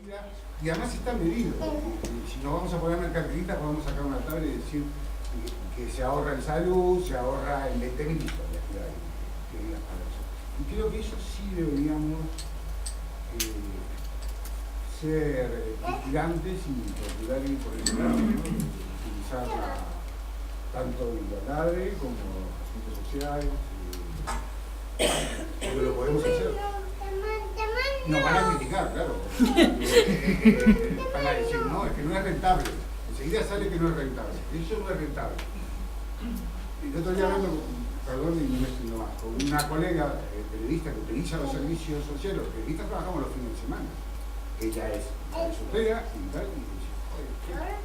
medida, y además está medido. Si nos vamos a poner mercantilistas, podemos sacar una tabla y decir que se ahorra en salud, se ahorra en 20.000 historias que hay para eso. Y creo que eso sí deberíamos ser vigilantes y procurar ir por el lado, ¿no? Utilizar tanto igualdades como asuntos sociales. Pero lo podemos hacer. Nos van a criticar, claro. Van a decir, no, es que no es rentable. Enseguida sale que no es rentable. Eso no es rentable. Y el otro día hablando, perdón, y no me estoy más, con una colega periodista que utiliza los servicios sociales, los periodistas trabajamos los fines de semana. Ella es soltera y tal, y dice, oye,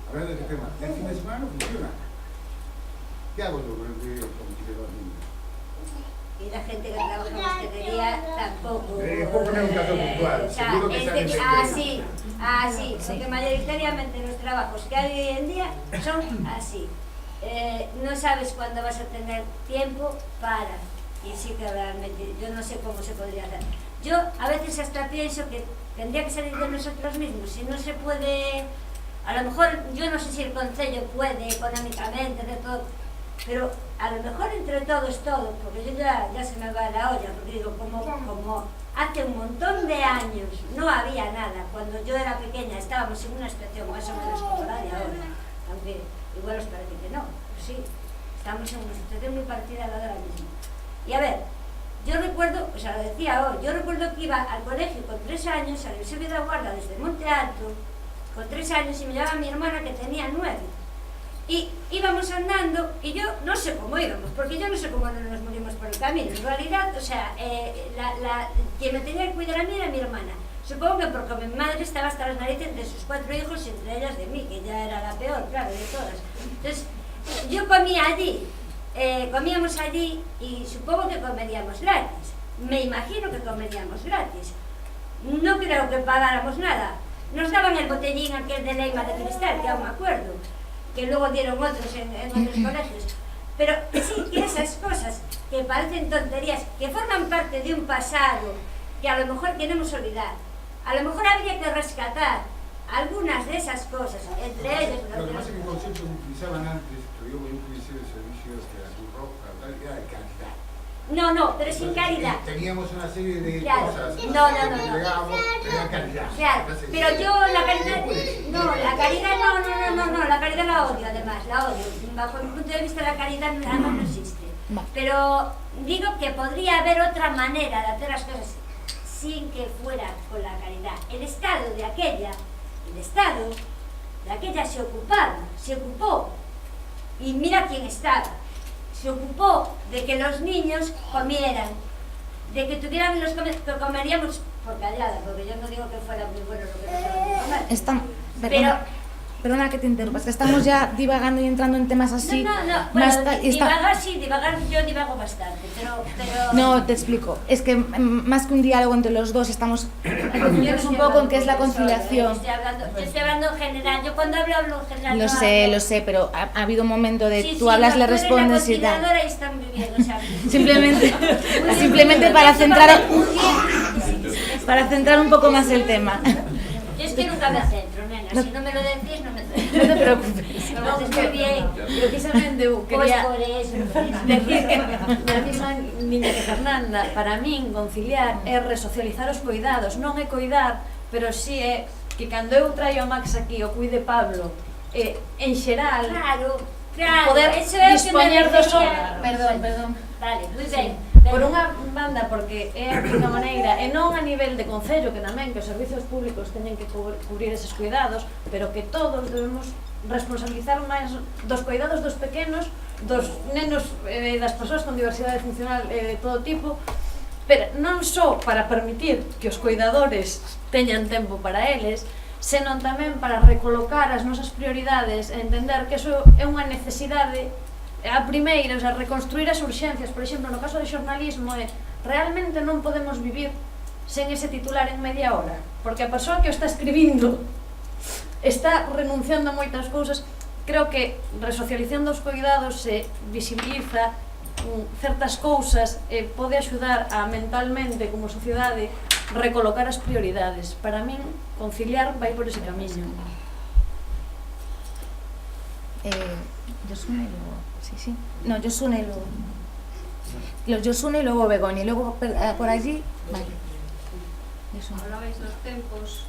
hablando de este tema, el fin de semana no funciona. ¿Qué hago yo con el que los niños? Y la gente que trabaja en hostelería tampoco. Poner un caso puntual. Sí, porque mayoritariamente los trabajos que hay hoy en día son así. No sabes cuándo vas a tener tiempo para. Y sí que realmente, yo no sé cómo se podría hacer. Yo a veces hasta pienso que tendría que salir de nosotros mismos. Si no se puede, a lo mejor, yo no sé si el concello puede económicamente, de todo, pero a lo mejor entre todos, porque yo ya se me va la olla, porque digo, como hace un montón de años no había nada, cuando yo era pequeña estábamos en una situación más o menos como la de ahora, aunque igual os parece que no, pero sí, estamos en una situación muy parecida a la de ahora mismo. Y a ver, yo recuerdo, o sea, lo decía hoy, yo recuerdo que iba al colegio con 3 años, al Eusebio da Guarda desde Monte Alto, con 3 años, y me llevaba mi hermana que tenía 9. Y íbamos andando, y yo no sé cómo íbamos, porque yo no sé cómo no nos morimos por el camino. En realidad, o sea, quien me tenía que cuidar a mí era mi hermana. Supongo que porque mi madre estaba hasta las narices de sus 4 hijos, entre ellas de mí, que ya era la peor, claro, de todas. Entonces, yo comía allí, comíamos allí, y supongo que comeríamos gratis. Me imagino que comeríamos gratis. No creo que pagáramos nada. Nos daban el botellín aquel de Leima de cristal, que aún me acuerdo, que luego dieron otros en otros colegios, pero sí que esas cosas que parecen tonterías, que forman parte de un pasado que a lo mejor queremos olvidar, a lo mejor habría que rescatar algunas de esas cosas, entre ellas... Lo que pasa es que el concepto que utilizaban antes, que yo utilicé el servicio de la Cruz Roja, tal, era de calidad. No, pero sin calidad. Teníamos una serie de cosas que entregábamos, pero era calidad. Claro, pero yo la calidad... No, la calidad la odio además, la odio. Bajo mi punto de vista la calidad además no existe. Pero digo que podría haber otra manera de hacer las cosas sin que fuera con la calidad. El Estado de aquella se ocupó, y mira quién estaba. Se ocupó de que los niños comieran, de que tuvieran que comeríamos por callada, porque yo no digo que fuera muy bueno lo que nos daban de comer. Perdona que te interrumpa, es que estamos ya divagando y entrando en temas así. Divagar yo divago bastante, pero... No, te explico. Es que más que un diálogo entre los dos, estamos confundiendo un poco en qué es la conciliación. Yo estoy hablando en general, yo cuando hablo en general. Lo sé, pero ha habido un momento de tú hablas, le respondes y tal. Y están viviendo, o sea, simplemente para centrar un poco más el tema. Yo es que nunca me centro, nena, si no me lo decís no me centro. No te preocupes. Entonces, muy bien. Precisamente quería Pues por eso. decir que a mesma niña que Fernanda, para min conciliar é resocializar os cuidados, non é coidar, pero si é que cando eu traio a Max aquí o cuide Pablo, en xeral, Claro, poder eso é dispoñer dos horas. Perdón. Vale, moi ben. Por unha banda, porque é a única maneira, e non a nivel de concello, que tamén que os servicios públicos teñen que cubrir eses cuidados, pero que todos debemos responsabilizar máis dos cuidados dos pequenos, dos nenos, das persoas con diversidade funcional de todo tipo, pero non só para permitir que os cuidadores teñan tempo para eles, senón tamén para recolocar as nosas prioridades e entender que eso é unha necesidade a primeira, o sea, reconstruir as urxencias. Por exemplo, no caso do xornalismo, realmente non podemos vivir sen ese titular en media hora, porque a persoa que o está escribindo está renunciando a moitas cousas. Creo que resocialización dos cuidados se visibiliza certas cousas e pode axudar a mentalmente como sociedade recolocar as prioridades. Para min, conciliar vai por ese camiño. Yosune y luego... Sí. No, Yosune y luego... Yosune y luego Begoña. Y luego por allí... Vale. Yosune. Hablabais dos tempos.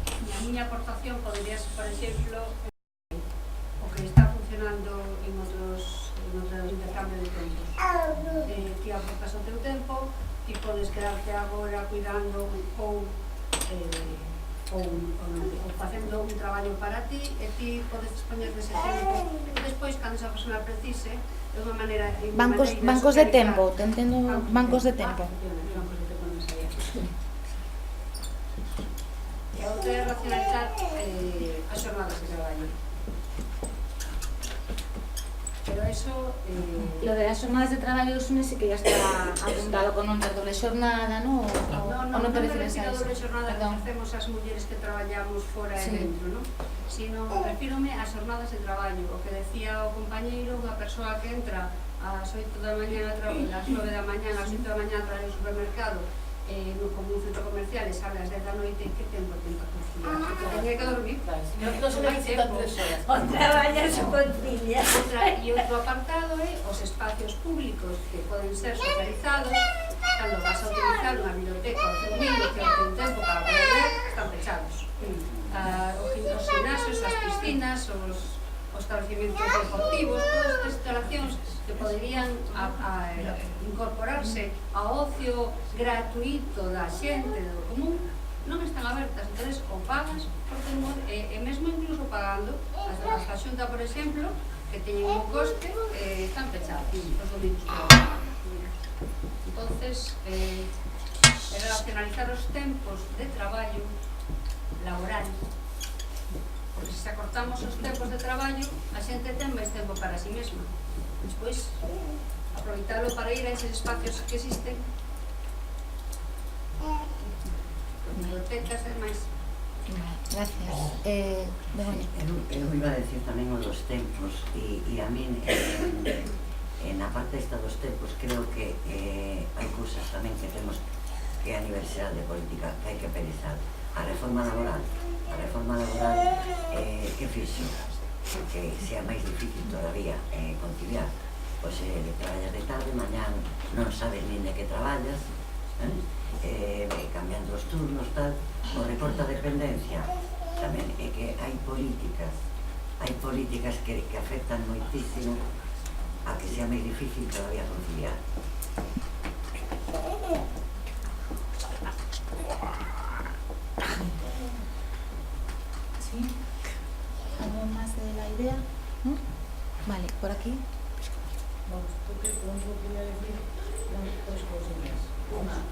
E a miña aportación podría ser, por exemplo, o que está funcionando en outros intercambios de tempos. Ti aportas o teu tempo, ti podes quedarte agora cuidando ou facendo un traballo para ti, e ti podes dispoñer dese tempo. E despois, cando esa persona precise, de unha maneira... Bancos de tempo, te entendo, bancos de tempo. Bancos de tempo non sabía. E a outra é racionalizar as xornadas de traballo. Pero eso... Lo de las jornadas de traballo Yosune sí que ya está apuntado con un doble jornada, ¿no? Non te me refieres refiro a a eso? doble xornada que Perdón. facemos as mulleres que traballamos fora Sí. e dentro, non? Sino, refírome ás xornadas de traballo, o que decía o compañeiro, unha persoa que entra ás 8 da mañá, ás 9 da mañá, ás 8 da mañá a traer o supermercado, como un centro comercial, e sale ás 10 da noite, que tempo ten para conciliar? Porque tenía que dormir. No se necesitan 3 horas. O traballo se concilia. E outro apartado é os espacios públicos que poden ser socializados. Cando vas a utilizar unha biblioteca ou un libro que ten tempo para poder ler, están pechados. Os gimnasios, as piscinas, os estabelecimentos deportivos, todas estas instalacións que poderían incorporarse ao ocio gratuito da xente do común, non están abertas. Entonces, o pagas por temor, e mesmo incluso pagando as da Xunta, por exemplo, que teñen un coste, están pechados os domingos. Entonces, relacionalizar os tempos de traballo laboral, porque se acortamos os tempos de traballo, a xente ten máis tempo para si mesma. Despois, aproveitalo para ir a eses espacios que existen, bibliotecas e máis. Gracias. Begoña. Eu iba a decir tamén o dos tempos e a min na parte esta dos tempos creo que hai cousas tamén que temos que a Universidade de Política que hai que pensar. A reforma laboral que fixo que sea máis difícil todavía conciliar, pois traballas de tarde, mañán non sabes nin de que traballas, cambiando os turnos, tal. O recorte a dependencia tamén é que hai políticas que afectan moitísimo a que sea máis difícil todavía conciliar. ¿Sí? ¿Algo más de la idea? ¿No? Vale, por aquí. Vamos, porque lo único que quería decir eran 3 cosillas. Una,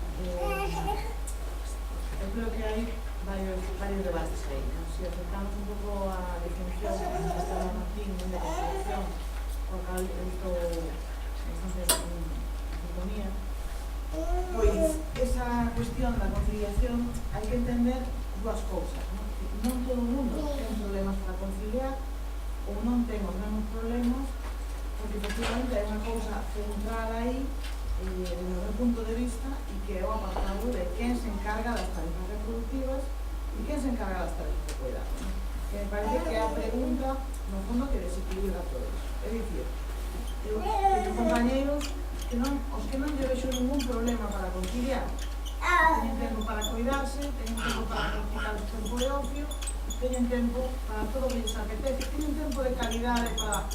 yo creo que hay varios debates ahí, ¿no? Si acercamos un poco a la definición que estaba Martín de conciliación, o acá esto bastante en sintonía, pois esa cuestión da conciliación hai que entender dúas cousas, ¿no? Non todo o mundo ten problemas para conciliar ou non ten os mesmos problemas, porque efectivamente hai unha cousa central aí desde o meu punto de vista e que é o apartado de quen se encarga das tarefas reproductivas e quen se encarga das tarefas de cuidado, ¿no? Que me parece que é a pregunta no fondo que desequilibra todo iso. É dicir, eu teño compañeiros que os que non lle vexo ningún problema para conciliar, teñen tempo para cuidarse, teñen tempo para practicar o tempo de ocio, teñen tempo para todo o que lles apetece, teñen tempo de calidade para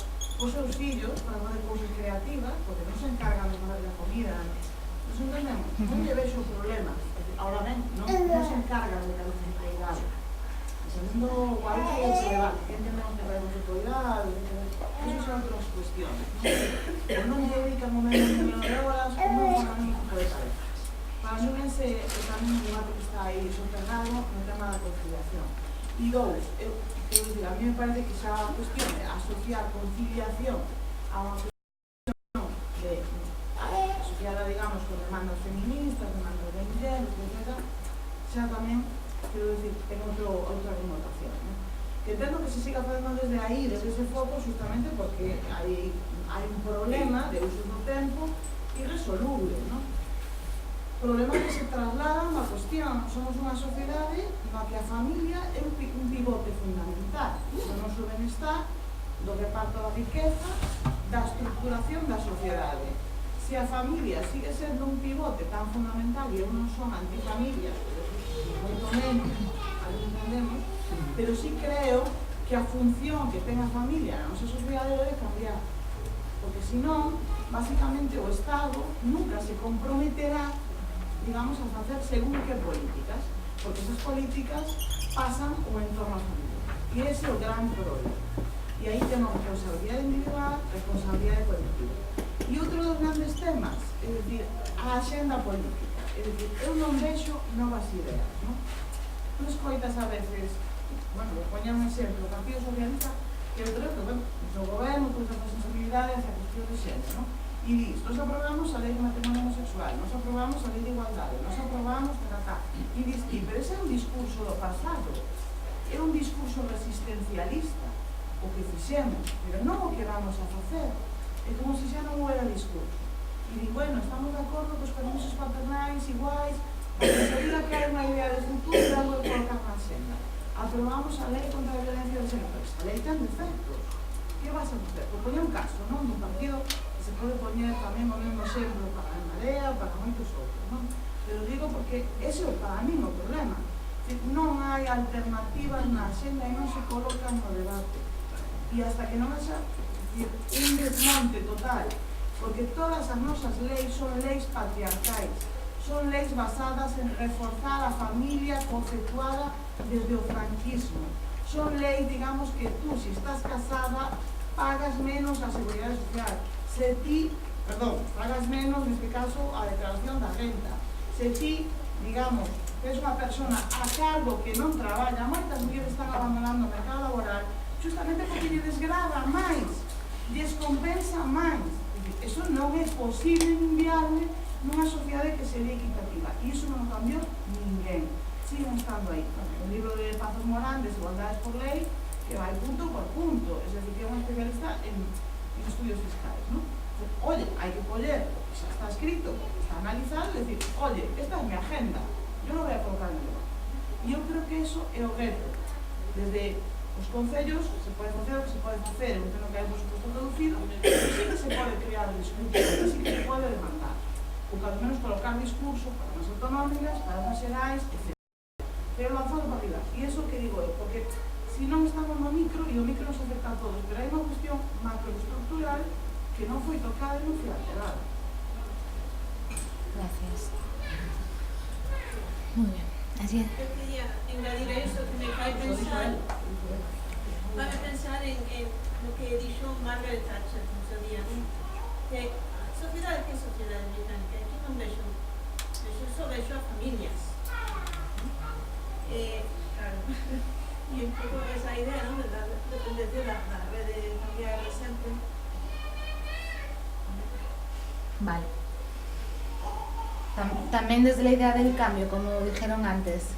os seus fillos, para fazer cousas creativas, porque non se encargan de fazer a comida, nos entendemos, non lle vexo problemas. Ahora ben, non se encargan de cada empregado. Segundo, o alto ese debate, que entendemos que podemos cuidar, eso son outras cuestiones, ¿no? O non lle dedican o menos de horas, ou non fan o mesmo tipo de tarefas. Para mí ese é tamén un debate que está aí soterrado no tema da conciliación. E dous, quero dicir, a mí me parece que xa a cuestión de asociar conciliación a unha cuestión asociada, digamos, con demandas feministas, demandas de mujeres, etc., xa tamén, quero dicir, ten outra connotación, ¿no? Que entendo que se siga facendo desde aí, desde ese foco, justamente porque hai un problema de uso do tempo irresoluble, ¿no? problema que se traslada a cuestión. Somos unha sociedade na que a familia é un pivote fundamental do noso benestar, do reparto da riqueza, da estructuración da sociedade. Se a familia sigue sendo un pivote tan fundamental, e eu non son antifamilia, moito menos, ali entendemos, pero sí creo que a función que ten a familia na nosa sociedade debe cambiar, porque senón, basicamente, o Estado nunca se comprometerá, digamos, a facer según que políticas, porque esas políticas pasan o entorno a familia. E ese é o gran problema. E aí temos responsabilidade individual, responsabilidade colectiva. E outro dos grandes temas, é dicir, a axenda política. É dicir, eu non vexo novas ideas, non? Non escoitas a veces, bueno, vou poñer un exemplo, o Partido Socialista, que eu creo que, bueno, o goberno con esa responsabilidade hacia a cuestión de xénero, non? E dis, nos aprobamos a lei de matrimonio homosexual, nos aprobamos a lei de igualdade, nos aprobamos, e dis, pero ese é un discurso do pasado, é un discurso resistencialista, o que fixemos, pero non o que vamos a facer. É como se xa non houbera discurso. E di, bueno, estamos de acordo cos permisos paternais iguais, porque se diga que hai unha idea de futuro e algo de colocar na xenda. Aprobamos a lei contra a violencia de xénero, pero esta lei ten defectos. Que vas a facer? Por poñer un caso, non? Dun partido que se pode poñer tamén o mesmo exemplo para a Marea, para moitos outros, non? Pero digo porque ese é para mí o problema. Non hai alternativas na xenda e non se colocan no debate. E hasta que non haxa un desmonte total, porque todas as nosas leis son leis patriarcais, son leis basadas en reforzar a familia conceptuada desde o franquismo, son leis, digamos, que tú, si estás casada, pagas menos a seguridade social, se ti, pagas menos, neste caso, a declaración da renta, se ti, digamos, és unha persona a cargo que non traballa, moitas mulleres están abandonando o mercado laboral justamente porque lle desgrava máis, descompensa máis. Eso non é posible nin viable nunha sociedade que sería equitativa. E iso non cambiou ninguén. Siguen estando aí. O libro de Pazos Morán, Desigualdades por Lei, que vai punto por punto. Es decir, que é un especialista en estudios fiscales, ¿no? Oye, hai que coller, xa está escrito, está analizado, e decir, oye, esta é mi agenda, yo lo voy a colocar en el debate. E eu creo que eso é o reto. Desde os concellos se pode facer o que se pode facer, eu entendo que hai presupuesto reducido, pero sí que se pode crear o discurso, sí que se pode demandar. Ou que, ao menos, colocar discurso para as autonómicas, para as xerais, etc. Pero lanzado para arriba. E iso que digo eu, porque se non estamos no micro, e o micro nos afecta a todos, pero hai unha cuestión macroestructural que non foi tocada e non foi alterada. Gracias. Muy bien. Así es. Eu quería engadir a iso que me fai pensar, en lo que dixo Margaret Thatcher no seu día, que a sociedade, que é a sociedade británica, aquí non vexo, só vexo a familias. Claro, e un pouco esa idea, non, de la dependencia da rede familiar de sempre. Vale. También desde la idea del cambio, como dijeron antes.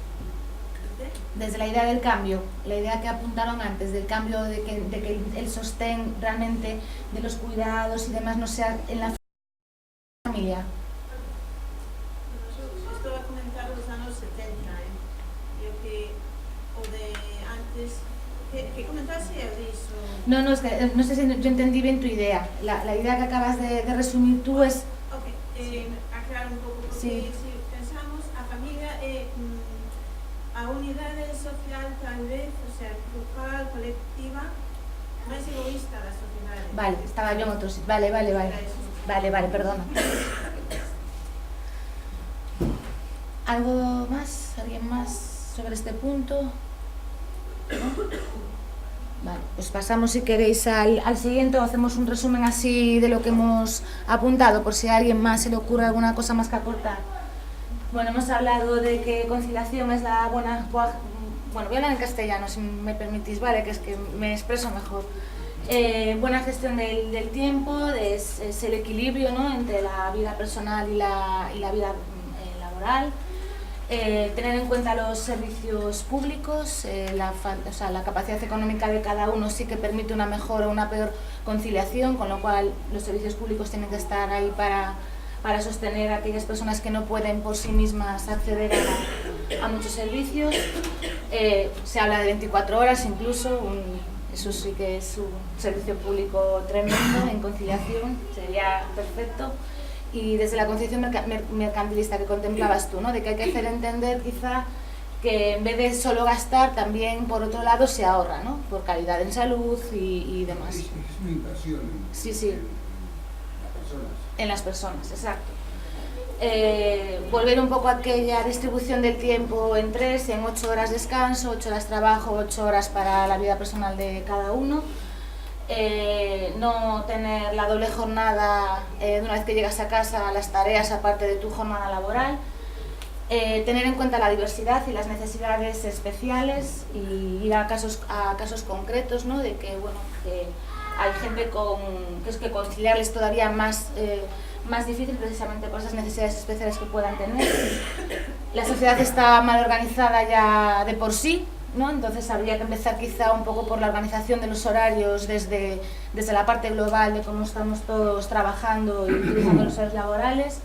Desde la idea del cambio, la idea que apuntaron antes, del cambio de que el sostén realmente de los cuidados y demás no sea en la familia. Isto a comentar dos anos 70, e o que o de antes, que comentase eu diso. No, es que no sé si yo entendí bien tu idea. La idea que acabas de resumir tú es... Ok, aclarar un pouco, porque se pensamos, a familia é a unidade social, tal vez, o sea, grupal, colectiva, máis egoísta da sociedade. Vale, estaba yo en otro sitio. Vale, perdona. ¿Algo más? ¿Alguien más sobre este punto? ¿No? Vale, pues pasamos, si queréis, al siguiente, o hacemos un resumen así de lo que hemos apuntado, por si a alguien más se le ocurre alguna cosa más que aportar. Bueno, hemos hablado de que conciliación es la buena... Bueno, voy a hablar en castellano, si me permitís, ¿vale? Que es que me expreso mejor. Buena gestión del tiempo, es el equilibrio, ¿no?, entre la vida personal y la vida laboral. Tener en cuenta los servicios públicos, la capacidad económica de cada uno sí que permite una mejor o una peor conciliación, con lo cual los servicios públicos tienen que estar ahí para para sostener a aquellas personas que no pueden por sí mismas acceder a muchos servicios. Se habla de 24 horas incluso, eso sí que es un servicio público tremendo en conciliación, sería perfecto. Y desde la concepción mercantilista que contemplabas tú, ¿no? De que hay que hacer entender quizá que en vez de solo gastar, también por otro lado se ahorra, ¿no? Por calidad en salud y demás. Es una inversión Sí. en las personas. En las personas, exacto. Volver un poco a aquella distribución del tiempo en 3, en 8 horas descanso, 8 horas trabajo, 8 horas para la vida personal de cada uno. No tener la doble jornada de una vez que llegas a casa, las tareas aparte de tu jornada laboral. Tener en cuenta la diversidad y las necesidades especiales y ir a casos concretos, ¿no? De que, bueno, que hay gente que es que conciliarles todavía más difícil precisamente por esas necesidades especiales que puedan tener. La sociedad está mal organizada ya de por sí, ¿no? Entonces habría que empezar quizá un poco por la organización de los horarios desde la parte global de cómo estamos todos trabajando y utilizando los horarios laborales.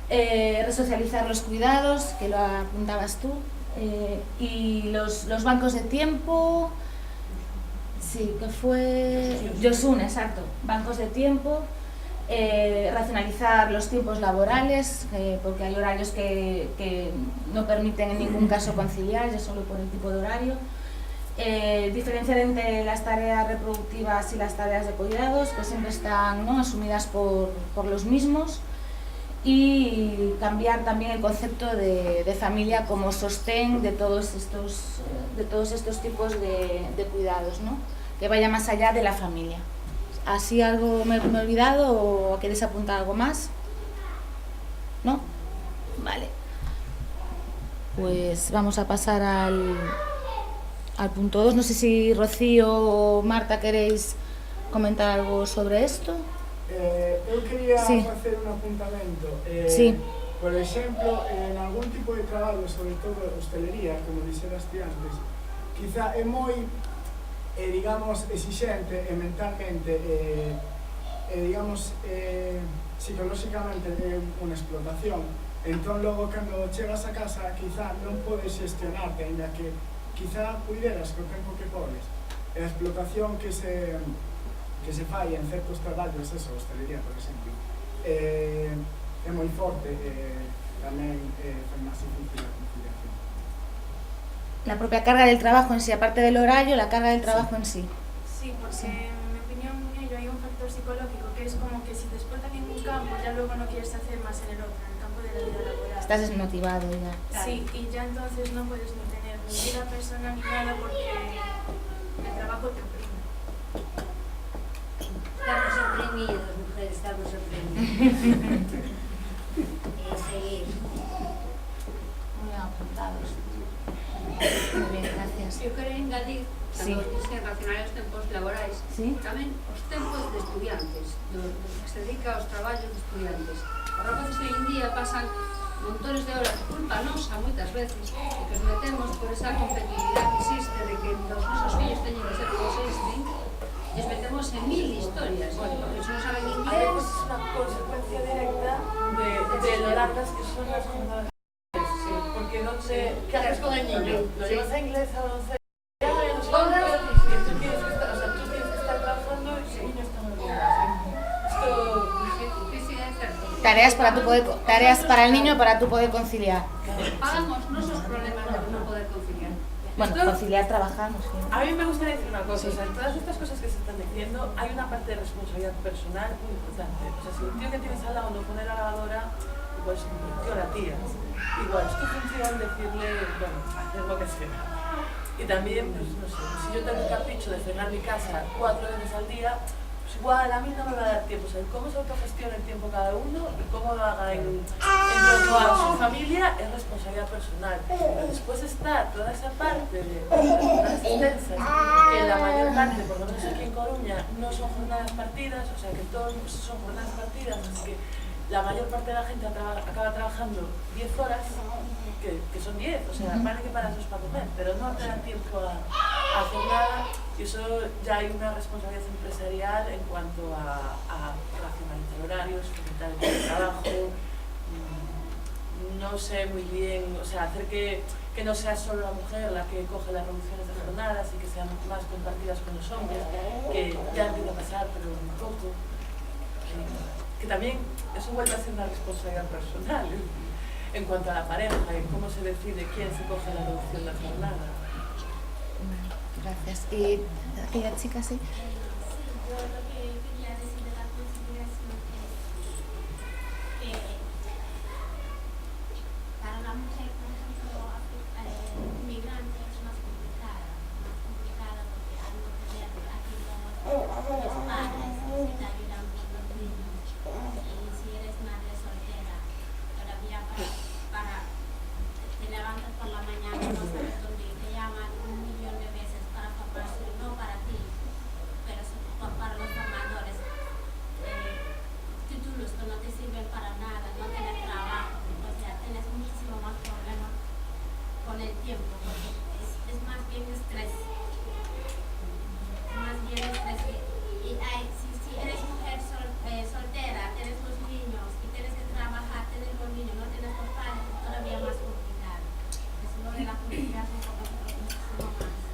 Resocializar los cuidados, que lo apuntabas tú, y los bancos de tiempo, sí, que fue Yosun, exacto, bancos de tiempo, racionalizar los tiempos laborales, porque hay horarios que no permiten en ningún caso conciliar, ya solo por el tipo de horario. Diferenciar entre las tareas reproductivas y las tareas de cuidados, que siempre están, ¿no?, asumidas por los mismos. Y cambiar también el concepto de familia como sostén de todos estos tipos de cuidados, ¿no? Que vaya más allá de la familia. ¿Así algo me he olvidado o queréis apuntar algo más? ¿No? Vale. Pues vamos a pasar al punto 2. No sé si Rocío o Marta queréis comentar algo sobre esto. Eu quería Sí. facer un apuntamento. Sí. Por exemplo, en algún tipo de traballo, sobre todo hostelería, como dixeras ti antes, quizá é moi, digamos, exixente mentalmente, digamos, psicolóxicamente é unha explotación. Entón, logo, cando chegas a casa, quizá non podes xestionarte, ainda que quizá puideras co tempo que podes. A explotación que se fai en certos traballos, eso, hostelería, por exemplo, é moi forte, tamén fai máis difícil a conciliación. La propia carga del trabajo en sí, aparte del horario, la carga del trabajo en sí. Sí, porque en mi opinión hay un factor psicológico que es como que si te explotan en un campo, ya luego no quieres hacer más en el otro, en el campo de la vida laboral. Estás desmotivado ya. Sí, y ya entonces no puedes ni tener ni vida personal ni nada porque el trabajo te oprime. Estamos oprimidos, mujeres, estamos oprimidos. Seguir. Muy bien apuntados. Muy bien, gracias. Eu quero engadir, Sí. cando dicen racionar os tempos laborais, Sí. tamén os tempos de estudiantes, dos que se dedica aos traballos de estudiantes. Os rapaces hoy en día pasan montones de horas, culpa nosa moitas veces, de que os metemos por esa competitividade que existe, de que os nosos fillos teñen que ser como se Einstein, y os metemos en 1000 historias, porque si no saben A inglés, veces es una consecuencia directa de lo largas que son las jornadas. Sí, porque ¿qué haces con el niño? Lo llevas a inglés a 11 y tú tienes que estar trabajando y el niño está muy bien. sí, sí, é certo. Tareas para el niño para tú poder conciliar. Pagan os nosos problemas de non poder conciliar. Bueno, conciliar trabajamos. Sí. A mí me gustaría decir una cosa, o sea, en todas estas cosas que se están diciendo hay una parte de responsabilidad personal muy importante. O sea, si el tío que tienes al lado no pone la lavadora, pues yo la tía. Igual, es tu función decirle, bueno, hacer lo que sea. Y también, pues no sé, si yo tengo el capricho de cerrar mi casa 4 veces al día, pues igual a mí no me va a dar tiempo. O sea, cómo se autogestiona el tiempo cada uno y cómo lo haga en torno a su familia es responsabilidad personal. Pero después está toda esa parte de jornadas extensas, que la mayor parte, por lo menos aquí en Coruña, no son jornadas partidas, o sea que todos son jornadas partidas, así que la mayor parte de la gente acaba trabajando 10 horas, que son 10, o sea, vale que para eso es para comer, pero no te dan tiempo a hacer nada. Y eso ya hay una responsabilidad empresarial en cuanto a racionalizar horarios, fomentar el teletrabajo. No sé muy bien, o sea, hacer que no sea solo la mujer la que coge las reducciones de jornadas y que sean más compartidas con los hombres, que ya empieza a pasar, pero un poco. Que también eso vuelve a ser una responsabilidad personal en cuanto a la pareja, en cómo se decide quién se coge la reducción de jornada. Gracias. Y aquella chica, sí. Yo lo que quería decir de la conciliación es que para la mujer, por ejemplo, migrante es más complicada porque al no tener aquí los padres que te ayudan con los niños, y si eres madre soltera, todavía para te levantas por la mañana, no sabes dónde ir, te llaman 1.000.000 de veces para formarse, no para ti, pero para los formadores, títulos que no te sirven para nada, no tienes trabajo, o sea, tienes muchísimo más problemas con el tiempo, porque es más bien estrés. Y si eres mujer soltera, tienes los niños y tienes que trabajar, tienes los niños, no tienes los padres, es todavía más complicado. Eso lo de la conciliación es muchísimo más complicado.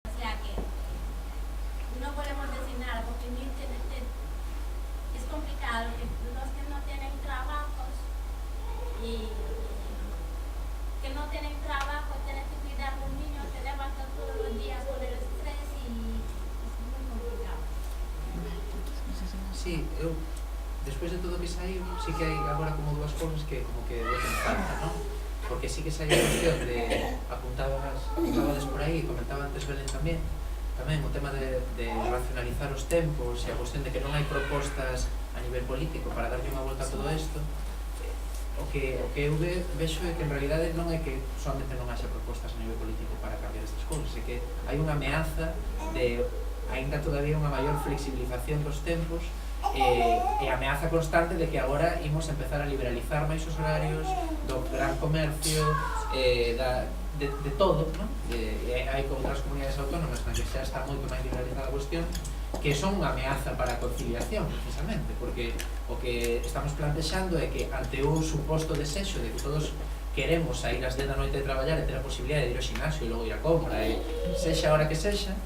O sea que no podemos decir nada porque es complicado que los que no tienen trabajos y que no tienen trabajo, tienen que cuidar a los niños, te levantan todos los días con el estrés y es muy complicado. Sí, eu, despois de todo o que saiu, sí que hai agora como dúas cousas que como que botan falta, non? Porque sí que saiu a cuestión de apuntabades por aí, comentaba antes Belén tamén o tema de racionalizar os tempos e a cuestión de que non hai propostas a nivel político para darlle unha volta a todo isto. O que eu vexo é que en realidade non é que solamente non haxa propostas a nivel político para cambiar estas cousas, é que hai unha ameaza de aínda todavía unha maior flexibilización dos tempos e a ameaza constante de que agora imos empezar a liberalizar máis os horarios do gran comercio, de todo, non? Hai outras comunidades autónomas nas que xa está moito máis liberalizada a cuestión, que son unha ameaza para a conciliación, precisamente, porque o que estamos plantexando é que ante un suposto desexo de que todos queremos sair ás 10 da noite de traballar e ter a posibilidade de ir ao xinasio e logo ir a compra e sexa a hora que sexa,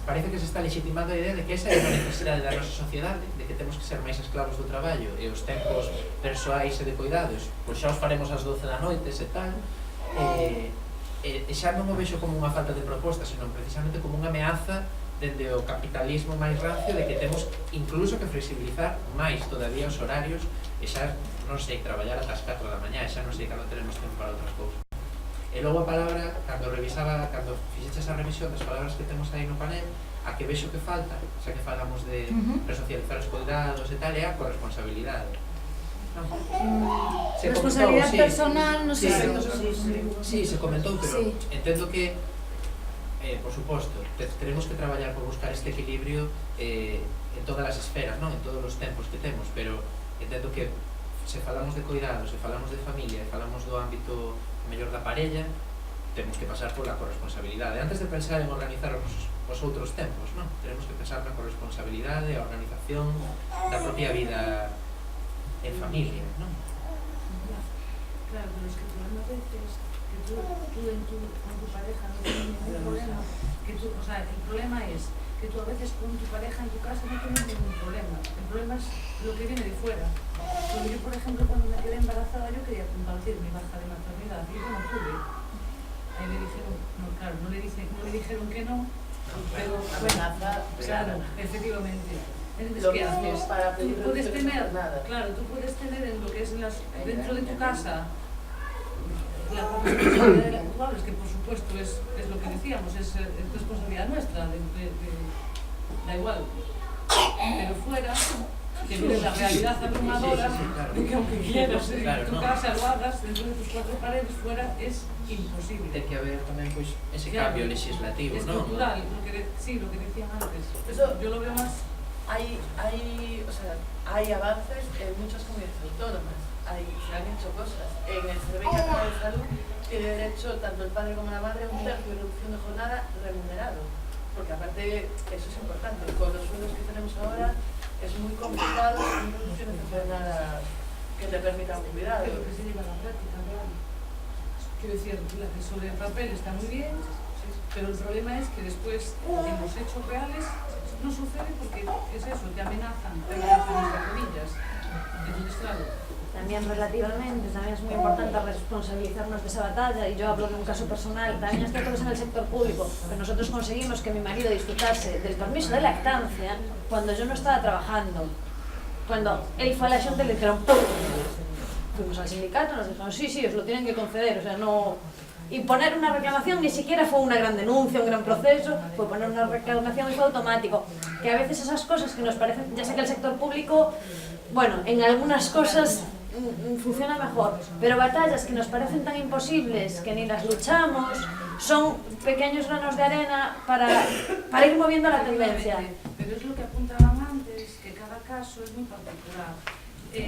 parece que se está legitimando a idea de que esa é unha necesidade da nosa sociedade, de que temos que ser máis esclavos do traballo e os tempos persoais e de cuidados pois xa os faremos ás 12 da noite e tal, e xa non o vexo como unha falta de proposta, senón precisamente como unha ameaza dende o capitalismo máis rancio de que temos incluso que flexibilizar máis todavía os horarios e xa non sei traballar ata as 4 da mañá e xa non sei cando teremos tempo para outras cousas. E logo a palabra, cando fixeches a revisión das palabras que temos aí no panel, a que vexo que falta, xa que falamos de resocializar os cuidados e tal, é a corresponsabilidade. Responsabilidad personal, non sei. Sí, se comentou, pero entendo que por suposto, tenemos que traballar por buscar este equilibrio en todas as esferas, non? En todos os tempos que temos, pero entendo que se falamos de cuidados, se falamos de familia, se falamos do ámbito mellor da parella, temos que pasar pola corresponsabilidade. Antes de pensar en organizar os outros tempos, non? Tenemos que pensar na corresponsabilidade, a organización da propia vida en familia, non? Claro, pero es que el problema a veces que tú con tu pareja no tienes ningún problema, que tú, o sea, el problema es que tú a veces con tu pareja en tu casa no tienes ningún problema. El problema es lo que viene de fuera. Porque yo, por ejemplo, cuando me quedé embarazada, yo quería compartir mi baja de maternidad y yo no pude. Ahí me dijeron, no, claro, no le dijeron que no, pero bueno, claro, efectivamente. Entonces, ¿qué haces? Tú puedes tener, claro, tú puedes tener en lo que es dentro de tu casa la responsabilidad de la actual, es que por supuesto es lo que decíamos, es responsabilidad nuestra, da igual, pero fuera que vives la realidad abrumadora de que aunque quieras en tu casa lo hagas dentro de tus cuatro paredes, fuera es imposible. Ten que haber tamén pois ese cambio legislativo, non? Estructural, sí, lo que decían antes. Eso yo lo veo más. Hay avances en muchas comunidades autónomas. se han hecho cosas. En el Servicio Catalán de Salud tiene derecho tanto el padre como la madre a un tercio de reducción de jornada remunerado. Porque aparte, eso es importante, con los sueldos que tenemos ahora es muy complicado una reducción de jornada que te permita un cuidado. Pero que se lleva a la práctica, claro. Quiero decir, la que sobre el papel está muy bien, pero el problema es que después, en los hechos reales, no sucede porque es eso, te amenazan entre comillas. Entonces, claro. También relativamente, también es muy importante responsabilizarnos de esa batalla, y yo hablo de un caso personal, también estoy en el sector público, pero nosotros conseguimos que mi marido disfrutase del permiso de lactancia cuando yo no estaba trabajando. Cuando él fue a la Xunta le dijeron ¡pum! Fuimos al sindicato, nos dijeron sí, os lo tienen que conceder, o sea, no... Y poner una reclamación ni siquiera fue una gran denuncia, un gran proceso, fue poner una reclamación y fue automático. Que a veces esas cosas que nos parecen, ya sé que el sector público, bueno, en algunas cosas funciona mejor, pero batallas que nos parecen tan imposibles que ni las luchamos, son pequeños granos de arena para ir moviendo la tendencia. Pero es lo que apuntaban antes, que cada caso es muy particular.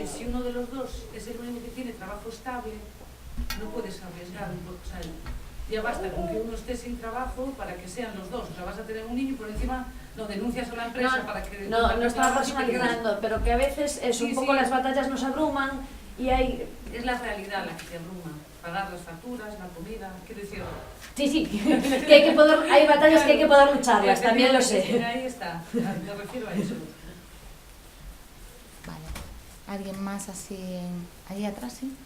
Si uno de los dos es el único que tiene trabajo estable, no puedes arriesgar, o sea, ya basta con que uno esté sin trabajo para que sean los dos, o sea, vas a tener un niño y por encima lo denuncias a la empresa para que... No estaba personalizando, pero que a veces es un poco las batallas nos abruman y hay... Es la realidad la que te abruma, pagar las facturas, la comida, quiero decir... Sí, que hay que poder, hay batallas que hay que poder lucharlas, también lo sé. Ahí está, me refiero a eso. Vale, ¿alguien más así allí atrás, sí?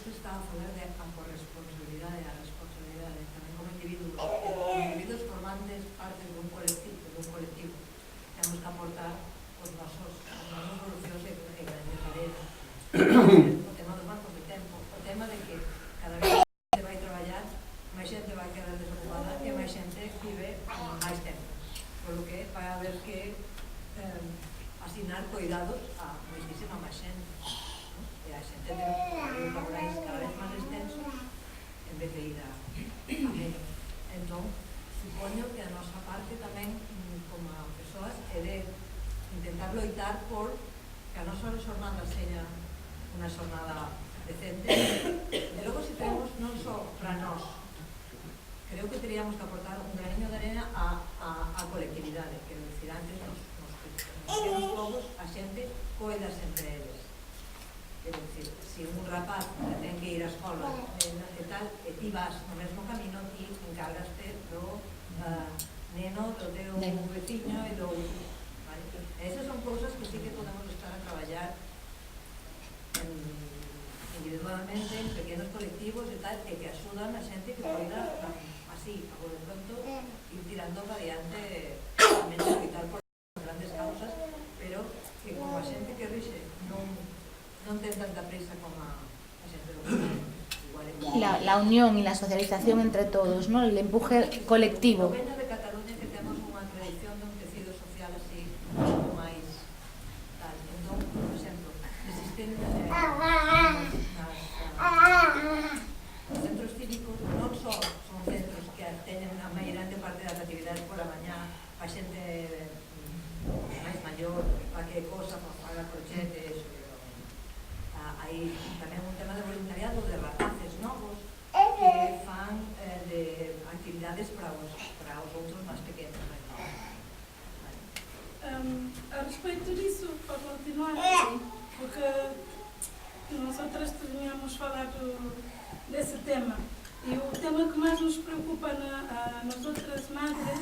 Está a favor de a corresponsabilidade, a responsabilidade tamén como individuos formantes parte dun colectivo temos que aportar os nosos solucións e grandes tareas. O tema dos bancos de tempo, o tema de que cada vez que se vai traballar máis xente vai quedar desocupada e máis xente vive máis tempo, polo que vai haber que asignar cuidados a moitísima máis xente. A xente ten horarios laborais cada vez máis extensos en vez de ir a menos. Entón, supoño que a nosa parte tamén, como a persoas, é de intentar loitar por que a nosa xornada seña unha xornada decente. E logo, se temos non só para nós, creo que teríamos que aportar un graniño de arena á colectividade. Quero dicir, antes nos pequenos povos a xente coedas entre eles. Quero dicir, se un rapaz ten que ir á escola e tal, e ti vas no mesmo camino, ti encargaste do neno, do teu veciño e do outro. Esas son cousas que sí que podemos estar a traballar individualmente, en pequenos colectivos e tal, e que axudan a xente que poida, así, a por de pronto, ir tirando para diante, tamén evitar por grandes causas, pero que como a xente que rixe non ten tanta prisa como a xente do igual. La unión y la socialización entre todos, ¿no? El empuje colectivo. O veño de Cataluña que temos unha tradición dun tecido social así, como máis tal. Entón, por exemplo, existen os centros cívicos, non só son centros que teñen a mairante parte das actividades pola mañá, a xente máis maior, para que cosa, para pagar crochetes, hai tamén un tema de voluntariado de rapaces novos que fan de actividades para os outros máis pequenos. A respeito disso, para continuar, porque nós outras tínhamos falado desse tema, e o tema que mais nos preocupa nas outras madres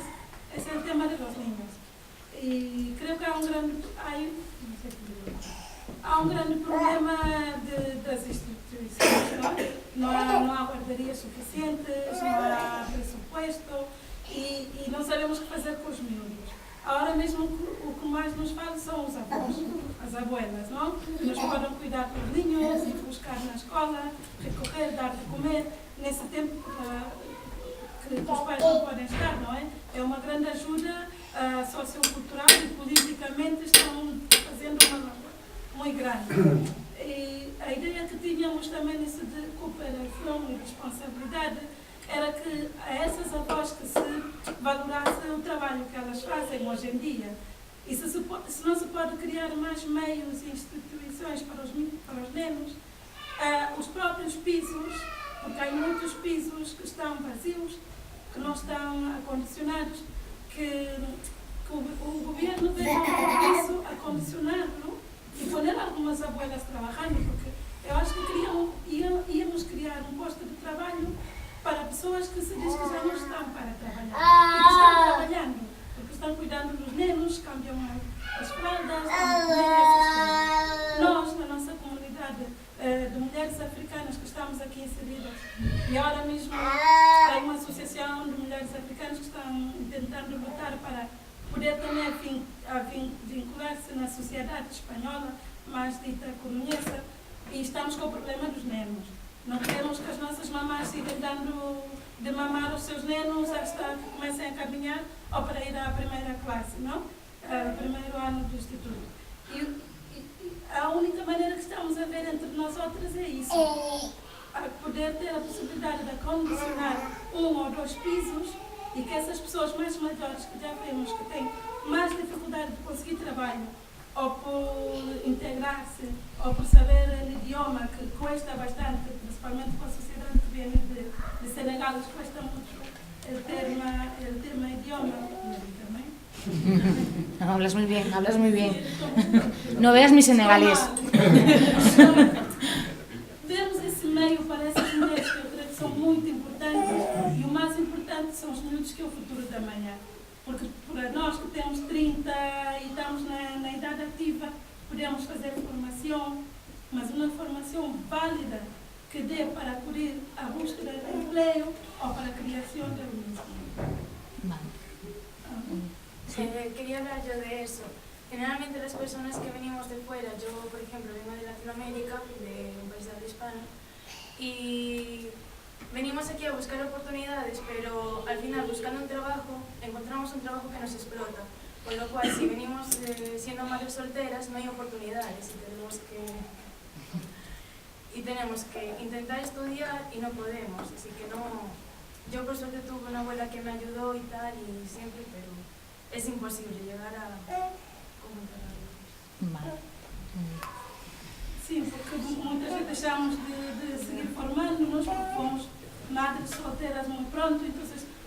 é o tema de los niños. E creo que há um grande problema das instituições, não há guardarias suficientes, não há presupuesto e não sabemos o que fazer com os miúdos. Agora mesmo o que mais nos fala são os avós, as abuelas, não? Que nos podem cuidar dos niños, ir buscar na escola, recorrer, dar de comer, nesse tempo que os pais não podem estar, não é? É uma grande ajuda sociocultural e politicamente estão fazendo uma muito grande. E a ideia que tínhamos também nisso de cooperação e responsabilidade era que a essas avós que se valorasse o trabalho que elas fazem hoje em dia. E se não se pode criar mais meios e instituições para os nenos, os próprios pisos, porque há muitos pisos que estão vazios, que não estão acondicionados, que o governo deve ter isso acondicionado e poner algumas abuelas trabalhando, porque eu acho que íamos criar um posto de trabalho para pessoas que se diz que já não estão para trabalhar e que estão trabalhando, porque estão cuidando dos nenos, cambiam as fraldas, essas coisas. Nós, na nossa comunidade de mulheres africanas que estamos aqui inseridas, e agora mesmo há uma associação de mulheres africanas que estão tentando lutar para poder também vincular-se na sociedade espanhola, mais dita comunhesa, e estamos com o problema dos nenos. Não queremos que as nossas mamás sigam dando de mamar os seus nenos hasta que comecem a caminhar ou para ir à primeira classe, não? Primeiro ano do instituto. E a única maneira que estamos a ver entre nós outras é isso. A poder ter a possibilidade de acondicionar 1 ou 2 pisos e que essas pessoas mais maiores que já vemos que têm mais dificuldade de conseguir trabalho ou por integrar-se ou por saber o idioma que cuesta bastante, principalmente com a sociedade que vem de Senegal, les cuesta muito el tema idioma também. Hablas muy bien, hablas muy bien. No veas mi senegalés. Temos esse meio para essas mulheres que eu creio que são muito importantes e o mais importante são os miúdos que é o futuro da manhã. Porque para nós que temos 30 e estamos na idade ativa, podemos fazer formação, mas uma formação válida que dê para cobrir a búsqueda de empleo ou para a criação de un quería hablar yo de eso. Generalmente las personas que venimos de fuera, yo por ejemplo vengo de Latinoamérica, de un país de habla hispana, y venimos aquí a buscar oportunidades, pero al final buscando un trabajo, encontramos un trabajo que nos explota. Con lo cual, si venimos siendo madres solteras, no hay oportunidades y tenemos que intentar estudiar y no podemos. Así que no, yo por suerte tuve una abuela que me ayudó y tal, y siempre, pero es imposible llegar a comentar. Sim, porque muitas vezes deixamos de seguir formando-nos porque fomos madres solteiras muito pronto, então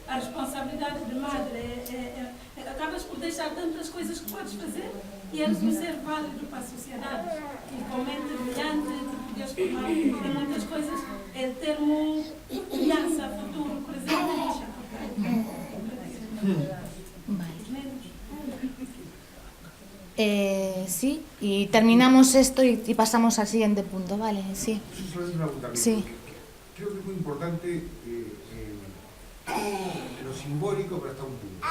a responsabilidade de madre acabas por deixar tantas coisas que podes fazer e eres um ser válido para a sociedade e com mente brilhante, de poderes formar em muitas coisas, el termo criança, futuro, presente, deixa sí, y terminamos esto y pasamos al siguiente punto, ¿vale? Sí. Sí. Creo que es muy importante lo simbólico, pero hasta un punto.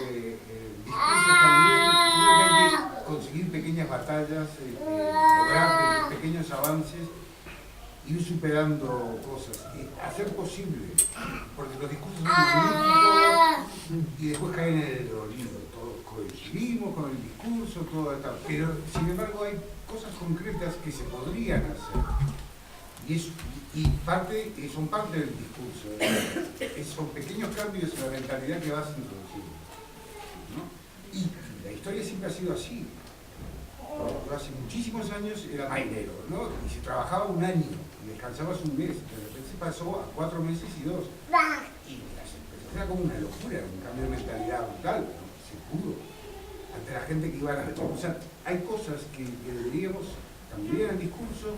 El discurso está muy bien, creo que hay que conseguir pequeñas batallas, lograr pequeños avances, ir superando cosas, hacer posible, porque los discursos son magníficos y después caen en el olvido. Todos coincidimos con el discurso, todo tal, pero sin embargo hay cosas concretas que se podrían hacer. Y son parte del discurso, son pequeños cambios en la mentalidad que vas introduciendo, ¿no? Y la historia siempre ha sido así. Yo hace muchísimos años era marinero, ¿no? Y se trabajaba un año y descansabas un mes, de repente se pasó a 4 meses y 2. Y las empresas era como una locura, un cambio de mentalidad brutal, pero se pudo. Ante la gente que iba a la... O sea, hay cosas que deberíamos cambiar el discurso,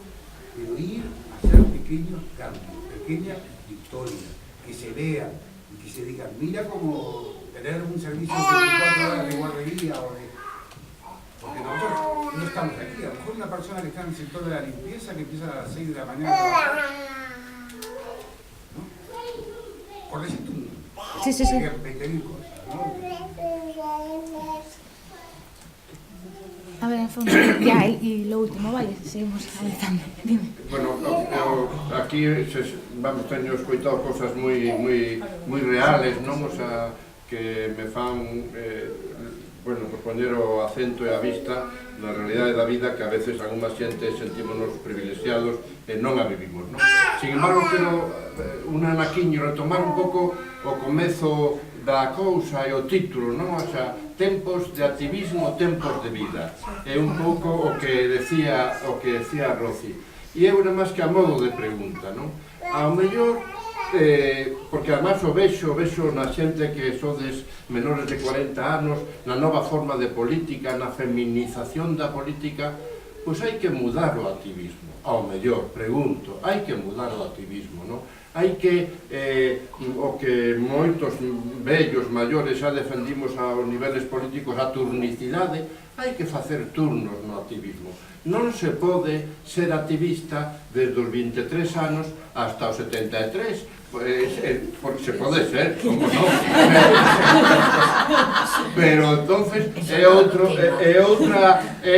pero ir a hacer pequeños cambios, pequeñas victorias, que se vean y que se digan, mira como tener un servicio de 24 horas de guardería o de... Porque nosotros no estamos aquí, a lo mejor una persona que está en el sector de la limpieza que empieza a las 6 de la mañana a trabajar, ¿no? Por decirte un... Sí. 20.000 cosas, ¿no? A ver, ya, y lo último, vale, seguimos avanzando. Dime. Bueno, aquí teño escoitado cosas moi reales, non? O sea, que me fan, bueno, pues poñer o acento e a vista na realidade da vida que a veces algunha xente sentímonos privilexiados e non a vivimos, non? Sin embargo, quero un anaquiño retomar un pouco o comezo da cousa e o título, non? O sea, tempos de activismo, tempos de vida. É un pouco o que decía Rosy. E é unha máis que a modo de pregunta, non? Ao mellor, porque además o vexo na xente que sodes menores de 40 anos, na nova forma de política, na feminización da política, pois hai que mudar o activismo. Ao mellor, pregunto, hai que mudar o activismo, non? Hai que, o que moitos vellos, maiores, xa defendimos aos niveles políticos, a turnicidade, hai que facer turnos no activismo. Non se pode ser activista desde os 23 anos hasta os 73, porque se pode ser, como non? Pero entonces é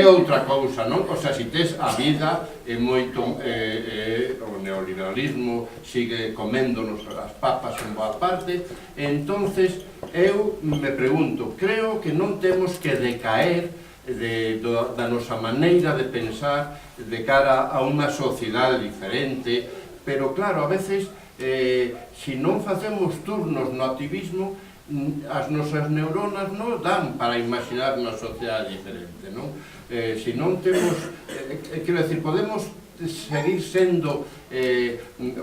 outra cousa, non? O sea, se tes a vida é moito, o neoliberalismo sigue coméndonos as papas en boa parte, entonces eu me pregunto, creo que non temos que decaer da nosa maneira de pensar de cara a unha sociedade diferente, pero claro, a veces se non facemos turnos no activismo, as nosas neuronas non dan para imaginar unha sociedade diferente, non? Se non temos, quero decir, podemos seguir sendo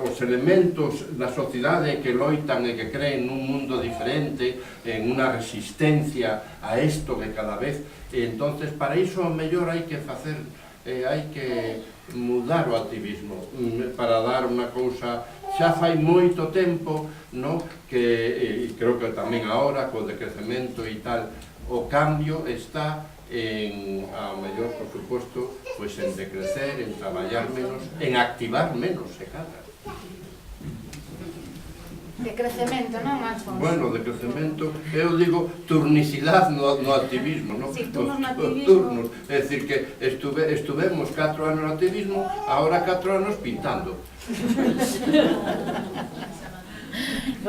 os elementos da sociedade que loitan e que creen nun mundo diferente, en unha resistencia a isto que cada vez, entonces para iso ao mellor hai que facer, hai que mudar o activismo para dar unha cousa. Xa fai moito tempo, no, que creo que tamén agora co decrecemento e tal, o cambio está en, ao mellor, por suposto, pois en decrecer, en traballar menos, en activar menos, se cadra. De crecemento, non, Alfonso? Bueno, de crecemento, eu digo turnicidade no activismo, non? Sí, turnos no activismo. Turnos, é dicir que estuvemos 4 anos no activismo, agora 4 anos pintando.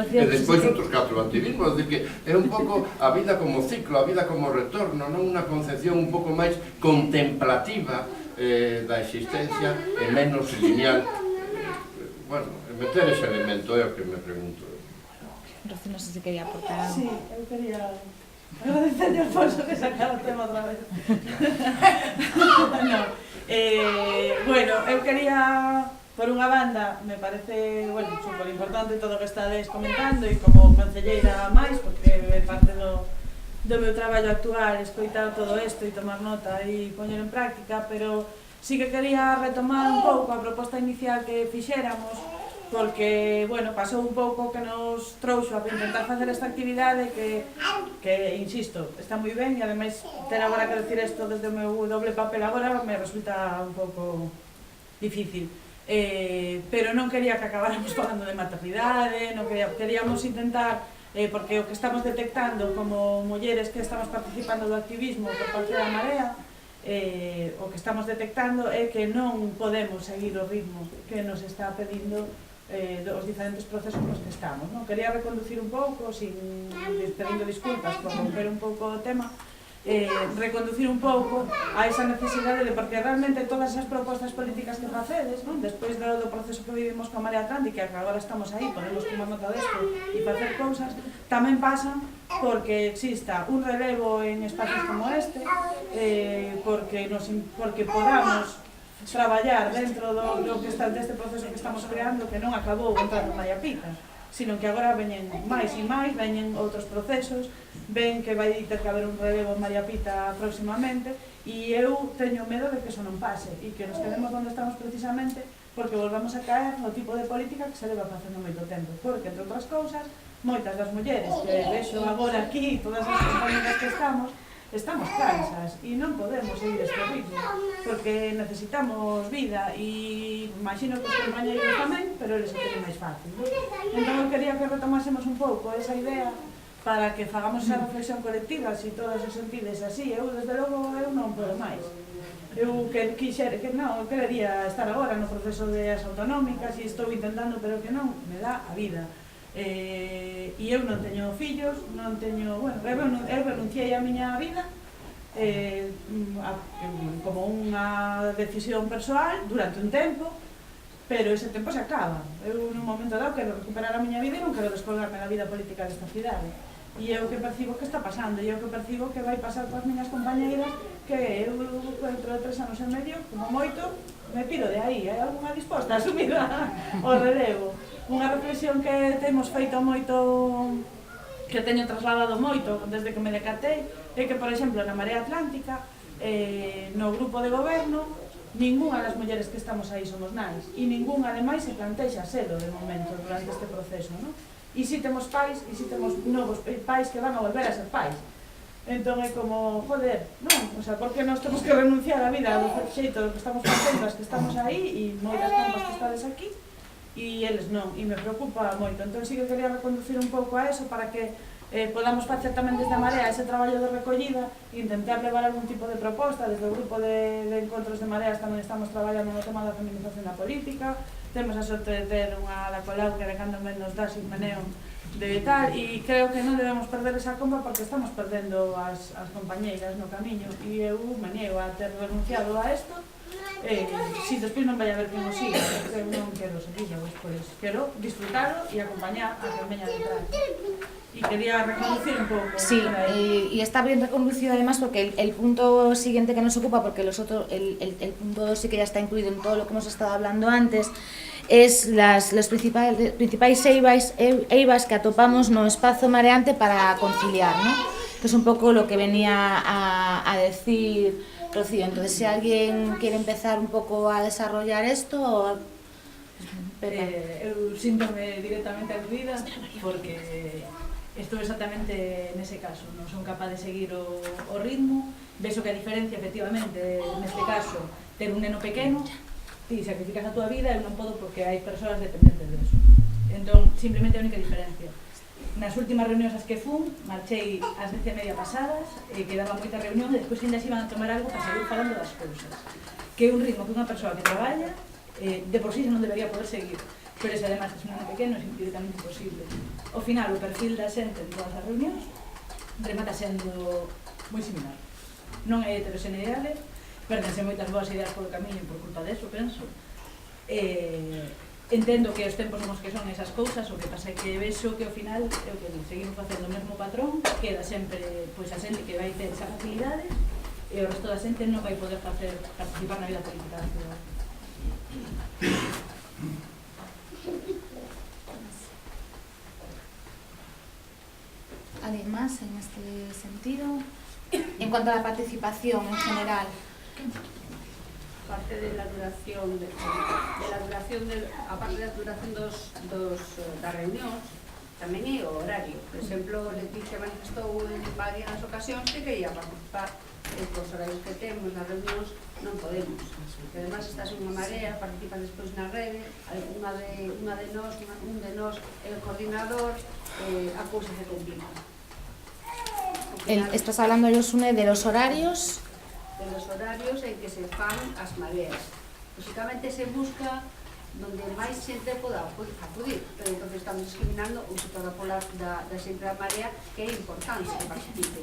E despois outros 4 activismos, é dicir que é un pouco a vida como ciclo, a vida como retorno, non? Unha concepción un pouco máis contemplativa da existencia e menos lineal. Bueno, meter ese elemento é o que me pregunto. Rocío, non sei se quería aportar algo. Sí, eu quería agradecerle a Alfonso que sacara o tema outra vez. Bueno, eu quería, por unha banda, me parece, bueno, super importante todo o que estades comentando e como concelleira máis, porque é parte do meu traballo actual, escoitar todo isto e tomar nota e poñer en práctica, pero sí que quería retomar un pouco a proposta inicial que fixéramos, porque, bueno, pasou un pouco que nos trouxo a intentar facer esta actividade que, insisto, está moi ben e ademais ter agora que decir isto desde o meu doble papel agora me resulta un pouco difícil. Pero non quería que acabáramos falando de maternidade, non queríamos intentar, porque o que estamos detectando como mulleres que estamos participando do activismo por parte da Marea, o que estamos detectando é que non podemos seguir o ritmo que nos está pedindo os diferentes procesos nos que estamos, non? Quería reconducir un pouco, pedindo disculpas por romper un pouco o tema, reconducir un pouco a esa necesidade de, porque realmente todas esas propostas políticas que facedes, non? Despois do proceso que vivimos con Marea Atlántica, que agora estamos aí, podemos tomar nota desto e facer cousas, tamén pasan porque exista un relevo en espacios como este, porque podamos traballar dentro do que está deste proceso que estamos creando, que non acabou entrando María Pita, sino que agora veñen máis e máis, veñen outros procesos, ven que vai ter que haber un relevo en María Pita próximamente, e eu teño medo de que eso non pase, e que nos quedemos onde estamos precisamente porque volvamos a caer no tipo de política que se leva facendo moito tempo, porque, entre outras cousas, moitas das mulleres que vexo agora aquí, todas as compañeras que estamos cansas e non podemos seguir este ritmo, porque necesitamos vida e imagino que os compañeros tamén, pero eles o teñen máis fácil, non? Entón eu quería que retomásemos un pouco esa idea para que fagamos esa reflexión colectiva, se todas os sentides así. Eu, desde logo, eu non podo máis. Eu querería estar agora no proceso de as autonómicas e estou intentando, pero que non me dá a vida. E eu non teño fillos, non teño, bueno, eu renunciei a miña vida como unha decisión persoal durante un tempo, pero ese tempo se acaba. Eu nun momento dado quero recuperar a miña vida e non quero descolgarme da vida política desta cidade. E eu que percibo que está pasando, e eu que percibo que vai pasar coas miñas compañeiras, que eu dentro de 3 anos e medio, como moito, me piro de aí. Hai alguna disposta a asumir o relevo? Unha reflexión que temos feito moito, que teño trasladado moito desde que me decatei, é que, por exemplo, na Marea Atlántica, no grupo de goberno, ninguna das mulleres que estamos aí somos nais, e ninguna, ademais, se plantexa selo de momento durante este proceso, non? E si temos pais, e si temos novos pais que van a volver a ser pais. Entón é como, joder, non? O sea, porque nós temos que renunciar á vida do xeito que estamos facendo as que estamos aí e moitas compas que estades aquí e eles non, e me preocupa moito. Entón sí que quería reconducir un pouco a eso para que podamos facer tamén desde a Marea ese traballo de recollida e intentar levar algún tipo de proposta. Desde o grupo de encontros de Mareas tamén estamos traballando no tema da feminización da política. Temos a sorte de ter unha da Colau que de cando menos dá sin meneo de tal, e creo que non debemos perder esa compa porque estamos perdendo as compañeiras no camiño, e eu me niego a ter renunciado a isto. Si despois non vai haber quen o siga, eu non quero seguirlo despois, quero disfrutarlo e acompañar a que veña detrás. Y quería reconducir un poco. Sí, y está bien reconducido además porque el punto siguiente que nos ocupa, porque los otros, el punto 2 sí que ya está incluido en todo lo que hemos estado hablando antes, es los principais eivas que atopamos no espazo mareante para conciliar, ¿no? Que es un poco lo que venía a decir Rocío. Entonces, si alguien quiere empezar un poco a desarrollar esto... eu síntome directamente aludida porque estou exactamente nese caso, non son capaz de seguir o ritmo. Vexo que a diferencia, efectivamente, neste caso, ter un neno pequeno, ti sacrificas a tua vida, eu non podo porque hai persoas dependentes de eso. Entón, simplemente a única diferencia. Nas últimas reunións as que fun, marchei ás 10:30 pasadas, quedaba moita reunión e despois ainda se iban a tomar algo para seguir falando das cousas. Que é un ritmo que unha persoa que traballa de por sí non debería poder seguir, pero se además es un neno pequeno é directamente imposible. Ao final, o perfil da xente en todas as reunións remata sendo moi similar. Non é heteroxeneidade, perdense moitas boas ideas polo camiño por culpa deso, penso. Entendo que os tempos son os que son esas cousas, o que pasa é que vexo que ao final seguimos facendo o mesmo patrón, queda sempre a xente que vai ter esa facilidade e o resto da xente non vai poder participar na vida política da cidade. ¿Alguien más en este sentido? En cuanto a la participación en general. Aparte de la duración aparte da duración das reunións, tamén é o horario. Por exemplo, Leticia manifestou en varias ocasións que quería participar. Os horarios que temos nas reunións non podemos. Que además estás en unha marea, participas despois na rede, un de nós é o coordinador, a cousa se complica. Estás hablando, Josune, de los horarios? De los horarios en que se fan as mareas. Lógicamente se busca donde máis xente poda acudir, pero entonces estamos discriminando o sector da xente da marea, que é importante que participe.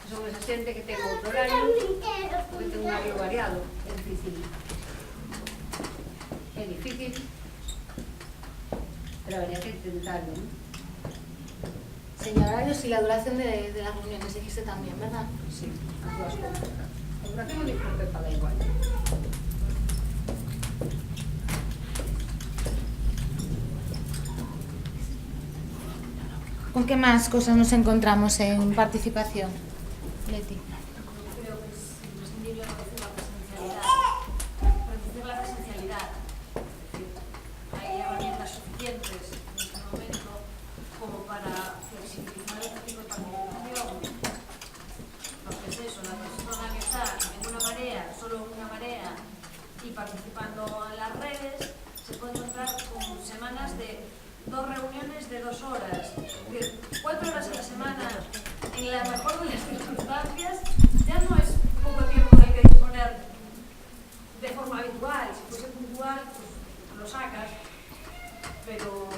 Son esa xente que ten outro horario, que ten un horario variado, é difícil. É difícil, pero habría que intentarlo, ¿no? Señor, horarios y la duración de las reuniones, dijiste también, ¿verdad? Sí, as dúas cousas. A duración non importa para igual. ¿Con qué más cosas nos encontramos en participación? Leti. Creo que es imprescindible reducir la presencialidad. Es decir, hay herramientas suficientes en este momento como para flexibilizar este tipo de participación. Porque es eso, la persona que está en una marea, solo en una marea, y participando en las redes, se puede encontrar con semanas de 2 reuniones de 2 horas, de 4 horas a la semana, en la mejor de las circunstancias. Ya no es poco tiempo que hay que disponer de forma habitual. Si fuese puntual, pues lo sacas, pero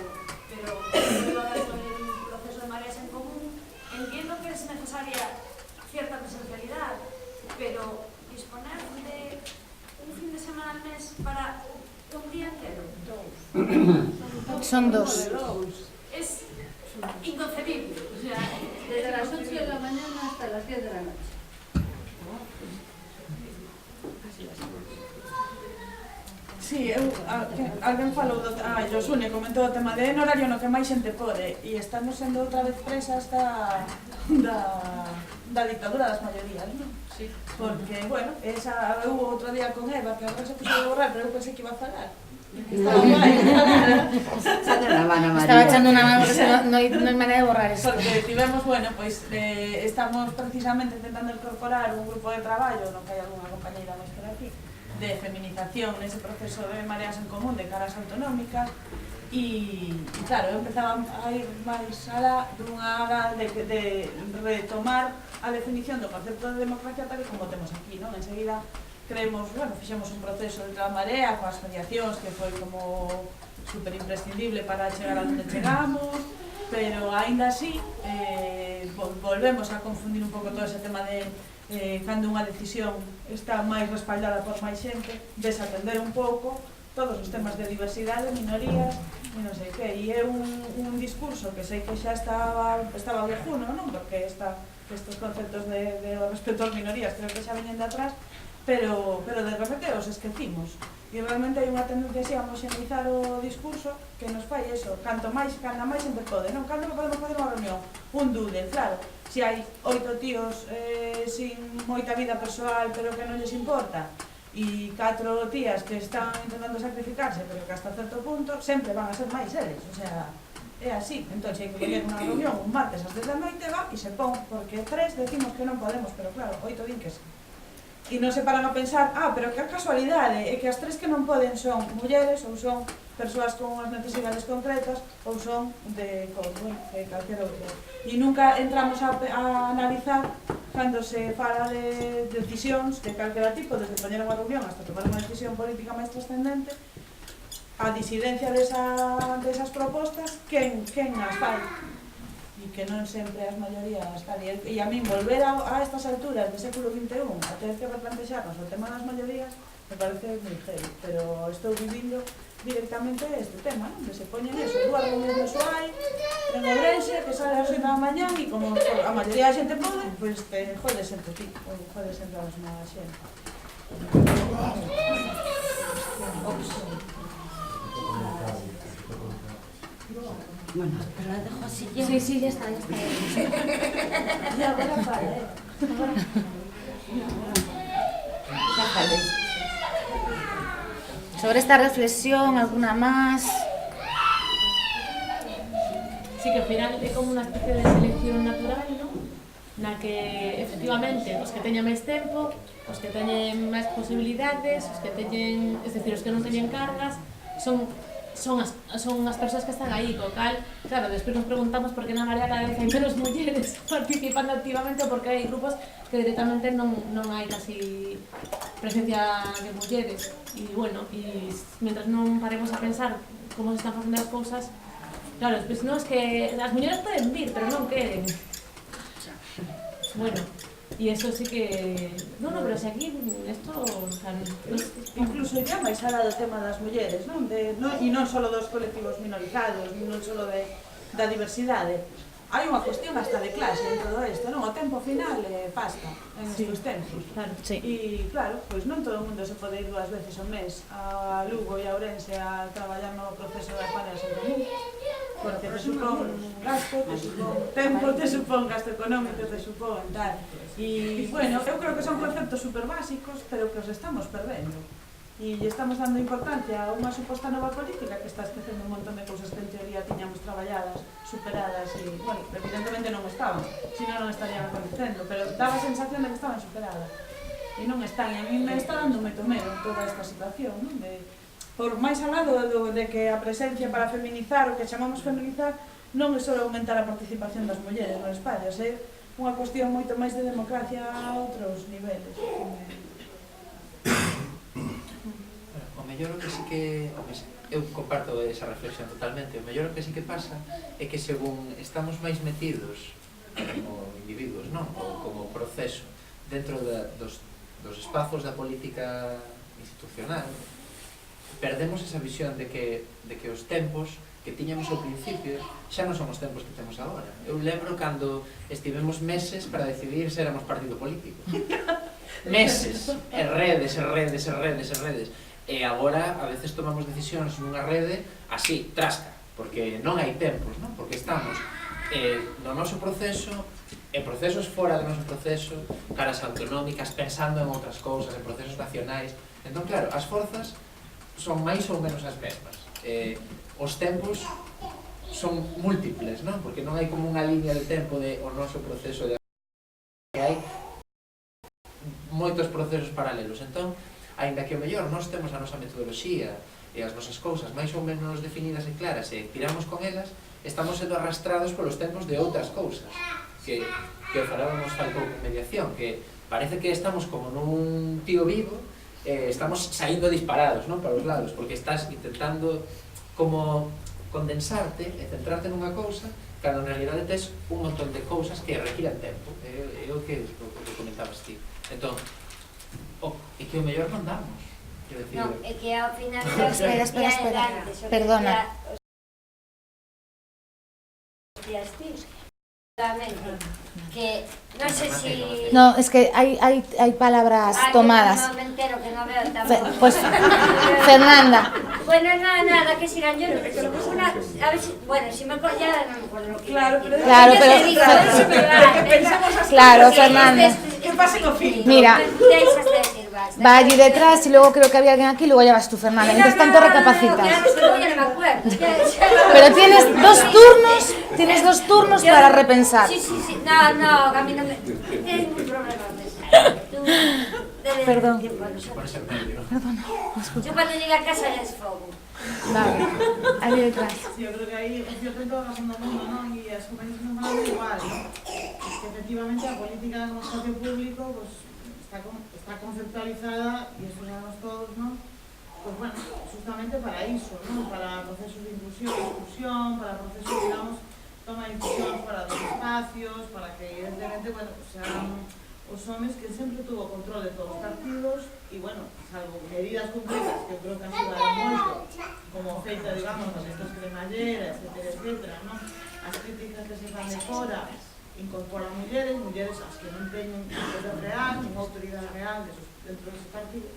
si lo hagas con el proceso de mareas en común, entiendo que es necesaria cierta presencialidad, pero disponer de un fin de semana al mes para un día entero. Son 2. Es inconcebible. O sea, de la mañana hasta las 10 de la noche. Sí, alguén falou Josune comentou o tema de en horario no que máis xente pode e estamos sendo outra vez presas da dictadura das maiorías, non? Sí. Porque, bueno, esa hubo outro día con Eva que agora se puxo de borrar, pero eu pensei que iba a falar. Estaba guai. Estaba echando unha mano, que non hai maneira de borrar isto. Porque tivemos, bueno, pois estamos precisamente intentando incorporar un grupo de traballo, non que hai algunha compañeira máis por aquí, de feminización nese proceso de Mareas en Común de caras autonómicas e claro, eu empezaba a ir máis alá dunha hora de retomar a definición do concepto de democracia tal como temos aquí, non? Enseguida creemos, bueno, fixemos un proceso de toda Marea coas mediacións que foi como super imprescindible para chegar a onde chegamos, pero aínda así volvemos a confundir un pouco todo ese tema de cando unha decisión está máis respaldada por máis xente, desatender un pouco todos os temas de diversidade, minorías e non sei que, e é un discurso que sei que xa estaba viejuno, non? Porque estes conceptos de respeto ás minorías creo que xa veñen de atrás, pero de repente os esquecimos e realmente hai unha tendencia así a homoxeneizar o discurso que nos fai eso, cando máis xente pode, non? Cando podemos facer unha reunión, un doodle, claro. Se hai 8 tíos sin moita vida persoal pero que non lles importa e 4 tías que están intentando sacrificarse pero que hasta certo punto sempre van a ser máis eles, o sea, é así. Entón, se hai que poñer unha reunión un martes ás 10 da noite va e se pon, porque 3 decimos que non podemos, pero claro, 8 din que sí. E non se paran a pensar, pero que casualidade, é que as 3 que non poden son mulleres ou son persoas con unhas necesidades concretas ou son de calquer outra. E nunca entramos a analizar cando se fala de decisións de calquera tipo, desde poñer unha reunión hasta tomar unha decisión política máis trascendente, a disidencia desas propostas, quen as fai? E que non sempre as maiorías tal. E a min volver a estas alturas do século XXI a ter que replantexarnos o tema das maiorías me parece moi heavy, pero estou vivindo directamente este tema, non? Que se poñen eso, 2 reunións mensuais en Ourense, que sale a 8 da mañá e como a maioría da xente pode, pois te jodes entre ti, ou jodes entre as máis xente. Bueno, pero la dejo así ya. Sí, ya está. Y ahora para, Sobre esta reflexión, alguna más? Sí, que ao final é como unha especie de selección natural, non? Na que, efectivamente, os que teñen máis tempo, os que teñen máis posibilidades, os que teñen, es decir, os que non teñen cargas, son as persoas que están aí, co cal, claro, despois nos preguntamos por que na Marea cada vez hai menos mulleres participando activamente ou porque hai grupos que directamente non hai casi presencia de mulleres e, bueno, e mentras non paremos a pensar como se están facendo as cousas, claro, despois non, es que as mulleres poden vir, pero non queren. Bueno, e eso sí que... No, pero se aquí, esto... O sea, incluso ya máis alá do tema das mulleres, non? E non só dos colectivos minorizados, non só da diversidade. Hai unha cuestión hasta de clase en todo isto, non? O tempo final pasta en estes tempos. E, claro, pois non todo o mundo se pode ir 2 veces ao mes a Lugo e a Ourense a traballar no proceso das Mareas en Común. Porque te supón gasto, te supón tempo, te supón gasto económico, te supón tal. E, bueno, eu creo que son conceptos super básicos, pero que os estamos perdendo. E estamos dando importancia a unha suposta nova política que está esquecendo un montón de cousas que en teoría tiñamos traballadas, superadas e, bueno, evidentemente non estaban, senón non estarían acontecendo, pero daba a sensación de que estaban superadas. E non están, e a mí me está dando moito medo toda esta situación, non? Por máis al lado de que a presencia para feminizar, o que chamamos feminizar, non é só aumentar a participación das mulleres nos espallos, é unha cuestión moito máis de democracia a outros niveles. O mellor o que sí que... Eu comparto esa reflexión totalmente. O mellor o que sí que pasa é que según estamos máis metidos como individuos, non? Ou como proceso dentro dos espazos da política institucional, perdemos esa visión de que os tempos que que tiñamos ao principio xa non son os tempos que temos agora. Eu lembro cando estivemos meses para decidir se éramos partido político. Meses, e redes, e redes, e redes, e redes. E agora a veces tomamos decisións nunha rede así, trasca, porque non hai tempos, non? Porque estamos no noso proceso, en procesos fora do noso proceso, caras autonómicas, pensando en outras cousas, en procesos nacionais. Entón, claro, as forzas son máis ou menos as mesmas. Os tempos son múltiples, non? Porque non hai como unha línea de tempo de o noso proceso de que hai moitos procesos paralelos. Entón, aínda que o mellor nós temos a nosa metodoloxía e as nosas cousas máis ou menos definidas e claras e tiramos con elas, estamos sendo arrastrados polos tempos de outras cousas que falábamos fai pouco en mediación, que parece que estamos como nun tío vivo, estamos saindo disparados, non, para os lados, porque estás intentando como condensarte e centrarte nunha cousa cando en realidade tes un montón de cousas que requiran tempo. É o que comentabas ti. Entón, é que o mellor non damos. Non, é que ao final... Espera. Perdona. Que no sé si... No, es que hay palabras tomadas. No me entero, que no veo tampoco. Pues, Fernanda. Bueno, no, nada, que sigan yo. A ver si... Bueno, si me acuerdo, ya no me acuerdo lo que... Claro, claro, Fernanda. Que pasen o fin. Mira, va allí detrás y luego creo que había alguien aquí y luego ya vas tú, Fernanda. Mientras tanto recapacitas. Pero tienes dos turnos para repensar. Sí. No, a mí no me... Tienes un problema. Perdón. Perdona. Yo cuando llegue a casa ya es fuego. Vale, allí detrás. Sí, yo creo que aí o cierto en toda a razón do mundo, non? E as compañeras non falan igual, non? Que efectivamente a política no espacio público pues, está conceptualizada, e eso sabemos todos, non? Pues bueno, justamente para iso, non? Para procesos de inclusión, exclusión, para procesos, digamos, toma de decisións para dos espacios, para que evidentemente, bueno, pues sean os homes que sempre tuvo control de todos os partidos e, bueno, salvo medidas concretas que eu creo que axudaron moito, como feita, digamos, con estas cremalleras, etcétera, non? As críticas que se fan de fora incorporan mulleres as que non teñen poder real, nin autoridade real dentro deses partidos,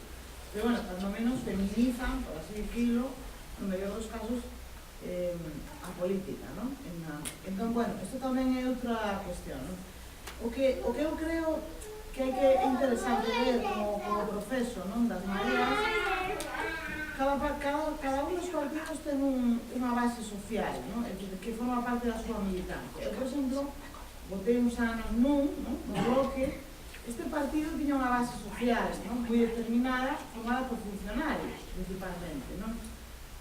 pero, bueno, cando menos feminizan, por así decirlo, no mellor dos casos, a política, non? Entón, bueno, isto tamén é outra cuestión, non? O que eu creo que hai que interesante ver como proceso, non, das mareas, cada un dos partidos ten unha base social, non? Que forma parte da súa militancia. Eu, por exemplo, botei uns anos no bloque, este partido tiña unha base social, non, moi determinada, formada por funcionarios, principalmente, non?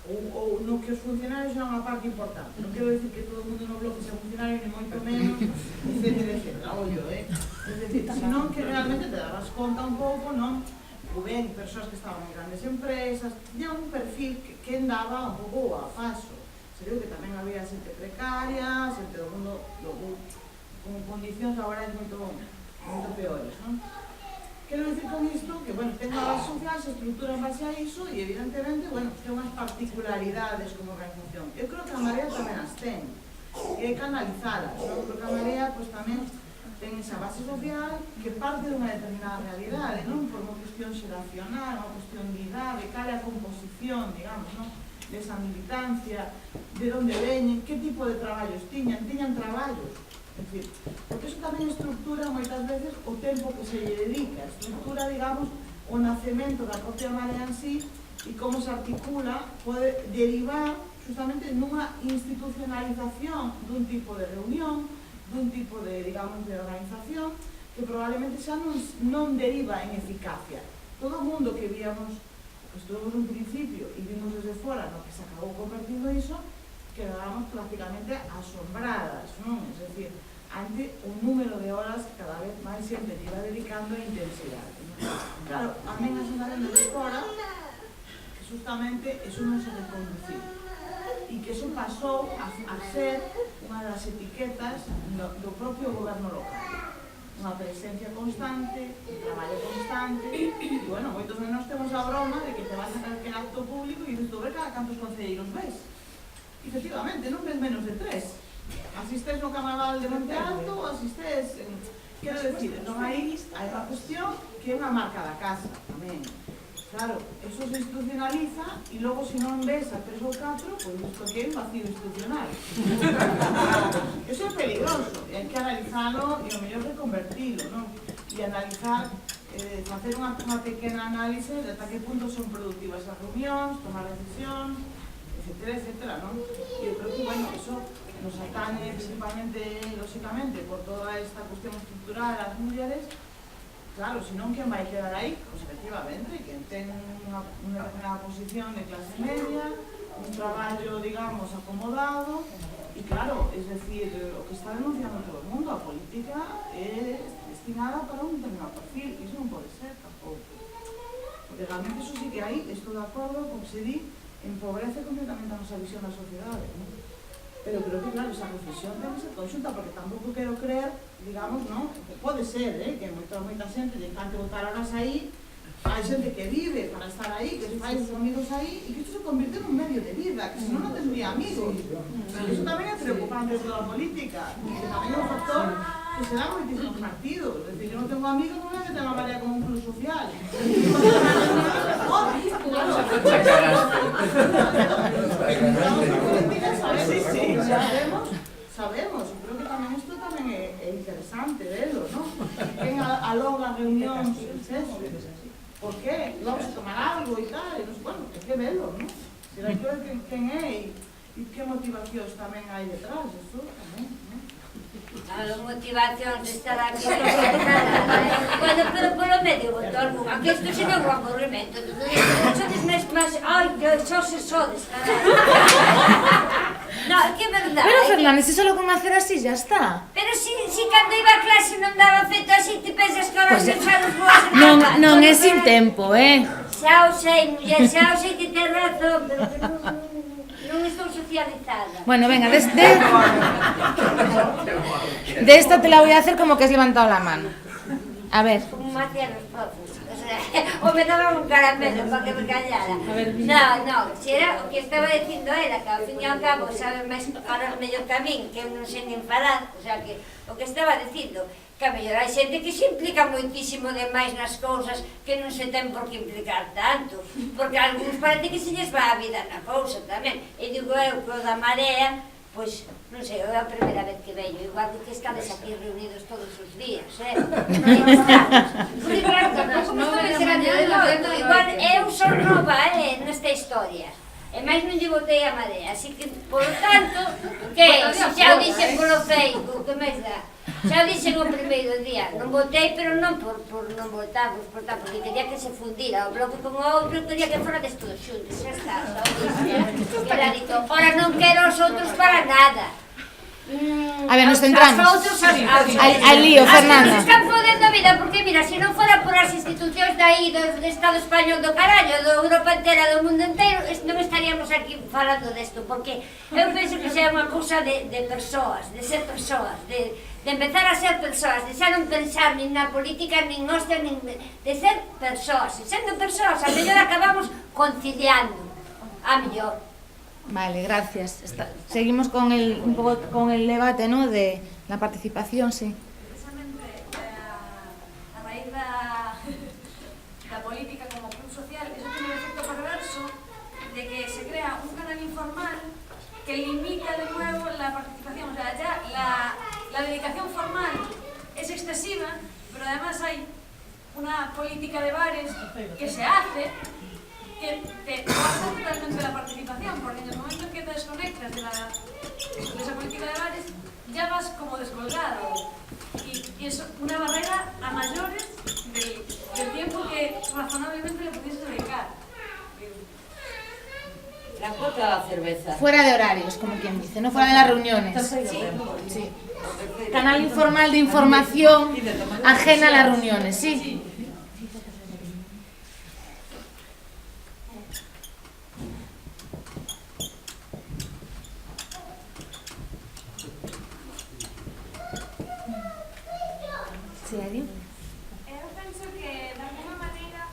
Ou no que os funcionarios eran unha parte importante. Non quero decir que todo o mundo no bloque sea funcionario, ni moito menos, etcétera, ollo, Es decir, senón que realmente te dabas conta un pouco, non? Ou ben, persoas que estaban en grandes empresas, tiña un perfil que andaba un pouco a paso. Se digo que tamén había xente precaria, xente do mundo con condicións laborais moito peores, non? Quero dicir con isto que, bueno, ten unha base social, se estrutura en base a iso e, evidentemente, bueno, ten unhas particularidades como organización. Eu creo que a Marea tamén as ten, e hai que analizalas, non? Creo que a Marea, pois, tamén ten esa base social que parte dunha determinada realidade, non? Por unha cuestión xeracional, unha cuestión de idade, cal é a composición, digamos, non? Desa militancia, de onde veñen, que tipo de traballos tiñan traballos. É dicir, porque iso tamén estructura moitas veces o tempo que se lle dedica, estructura, digamos, o nacemento da propia Marea en sí e como se articula, pode derivar justamente nunha institucionalización dun tipo de reunión, dun tipo de, digamos, de organización que probablemente xa non deriva en eficacia. Todo o mundo que víamos, que estuvemos nun principio e vimos desde fora no que se acabou convertindo iso, quedábamos prácticamente asombradas, non? Es decir, ante un número de horas que cada vez máis xente iba dedicando a intensidade, non? Claro, a mí me sonaron desde fora que justamente eso non se reconduciu e que eso pasou a ser unha das etiquetas do propio goberno local. Unha presencia constante, un traballo constante, e, bueno, moitos de nós temos a broma de que te vas a calquer acto público e dices, tú, ver cada cantos concelleiros ves. efectivamente, non ves menos de 3. Asistes no Carnaval de Monte Alto, asistes... Quero decir, non hai unha cuestión que é unha marca da casa tamén. Claro, eso se institucionaliza e logo se non ves a 3 ou 4, pois isto que é un vacío institucional. Eso é peligroso, e hai que analizalo e o mellor reconvertilo, non? E analizar, facer unha pequena análise de ata que punto son productivas as reunións, tomar decisións, etcétera, etcétera, non? E eu creo que, bueno, eso nos atañe principalmente, lógicamente, por toda esta cuestión estructural das mulleres. Claro, senón quen vai quedar aí? Pois efectivamente, quen ten unha determinada posición de clase media, un traballo, digamos, acomodado, e claro, es decir, o que está denunciando todo o mundo, a política é destinada para un determinado perfil, e iso non pode ser tampouco. Porque realmente iso sí que hai, estou de acordo con que se di, empobrece completamente a nosa visión da sociedade, non? Pero creo que, claro, esa reflexión ten que ser conxunta, porque tampouco quero creer, digamos, non? Que pode ser, que moita xente lle encante botar horas aí, hai xente que vive para estar aí, que se fai os amigos aí, e que isto se convirte nun medio de vida, que senón non tendría amigos. Iso tamén é preocupante dentro da política, que tamén é un factor que se dá en moitísimos partidos. Es decir, eu non tengo amigos, non é que tenga María como un club social. Sabemos, creo que tamén isto tamén é interesante velo, non? Quen aloga reunións, por qué? Vamos a tomar algo e tal, e bueno, é que velo, non? Se hai que ver quen é e que motivacións tamén hai detrás, iso tamén, non? A motivación de estar aquí non é nada, bueno, pero polo medio botou algún, aunque isto se non é un aburrimento, sodes máis, ai, sodes, no, que é verdade. Pero Fernández, se solo con hacer así ya está. Pero si cando iba a clase non daba feito así, te pensas que ahora se xa nos boas... Non é sin tempo, Xa o sei, muller, xa o sei que ten razón, pero que non estou socializada. Bueno, venga, de esta te la voy a hacer como que has levantado la mano. A ver. Como me hacían los profes. O me daban un caramelo para que me callara. No, se era o que estaba dicindo ela, que ao fin e ao cabo sabe máis ahora mellor que a min, que eu non sei nin falar, o sea que o que estaba dicindo, que a mellor hai xente que se implica moitísimo demais nas cousas que non se ten por que implicar tanto, porque a algúns parece que se lles va a vida na cousa tamén, e digo eu que o da Marea, pois, non sei, é a primeira vez que veño, igual que estades aquí reunidos todos os días, non estamos. Porque claro, tampouco me estou enterando de moito, igual eu son nova, nesta historia. E máis non lle botei a Marea, así que, por lo tanto, que xa o dixen polo Facebook, que máis dá? Xa o dixen o primeiro día, non votei, pero non por non votar, porque quería que se fundira o bloque con o outro, quería que forades todos xuntos, xa está, xa o dixen. Que era dito, ora non quero os outros para nada. A ver, nos centramos. Al lío, Fernanda. As están fodendo a vida, porque mira, se non fora por as institucións de aí, do Estado español do carallo, do Europa entera, do mundo inteiro, non estaríamos aquí falando desto, porque eu penso que xa é unha cousa de persoas, de ser persoas, de empezar a ser persoas, de xa non pensar nin na política, nin hostia, nin de ser persoas, e sendo persoas, a mellor acabamos conciliando, a mellor. Vale, gracias. Seguimos con un poco con el debate, ¿no? De la participación, sí. Precisamente a raíz da política como club social, eso tiene un efecto perverso de que se crea un canal informal que limita de nuevo la participación. O sea, ya la dedicación formal es excesiva, pero además hay una política de bares que se hace que te baja totalmente la participación, porque en el momento en que te desconectas de esa política de bares, ya vas como descolgado. Y es una barrera a mayores del tiempo que razonablemente le pudieses dedicar. La cuota de la cerveza. Fuera de horarios, como quien dice, no fuera de las reuniones. Sí. Canal informal de información ajena a las reuniones, sí. Eu penso que, de alguna maneira,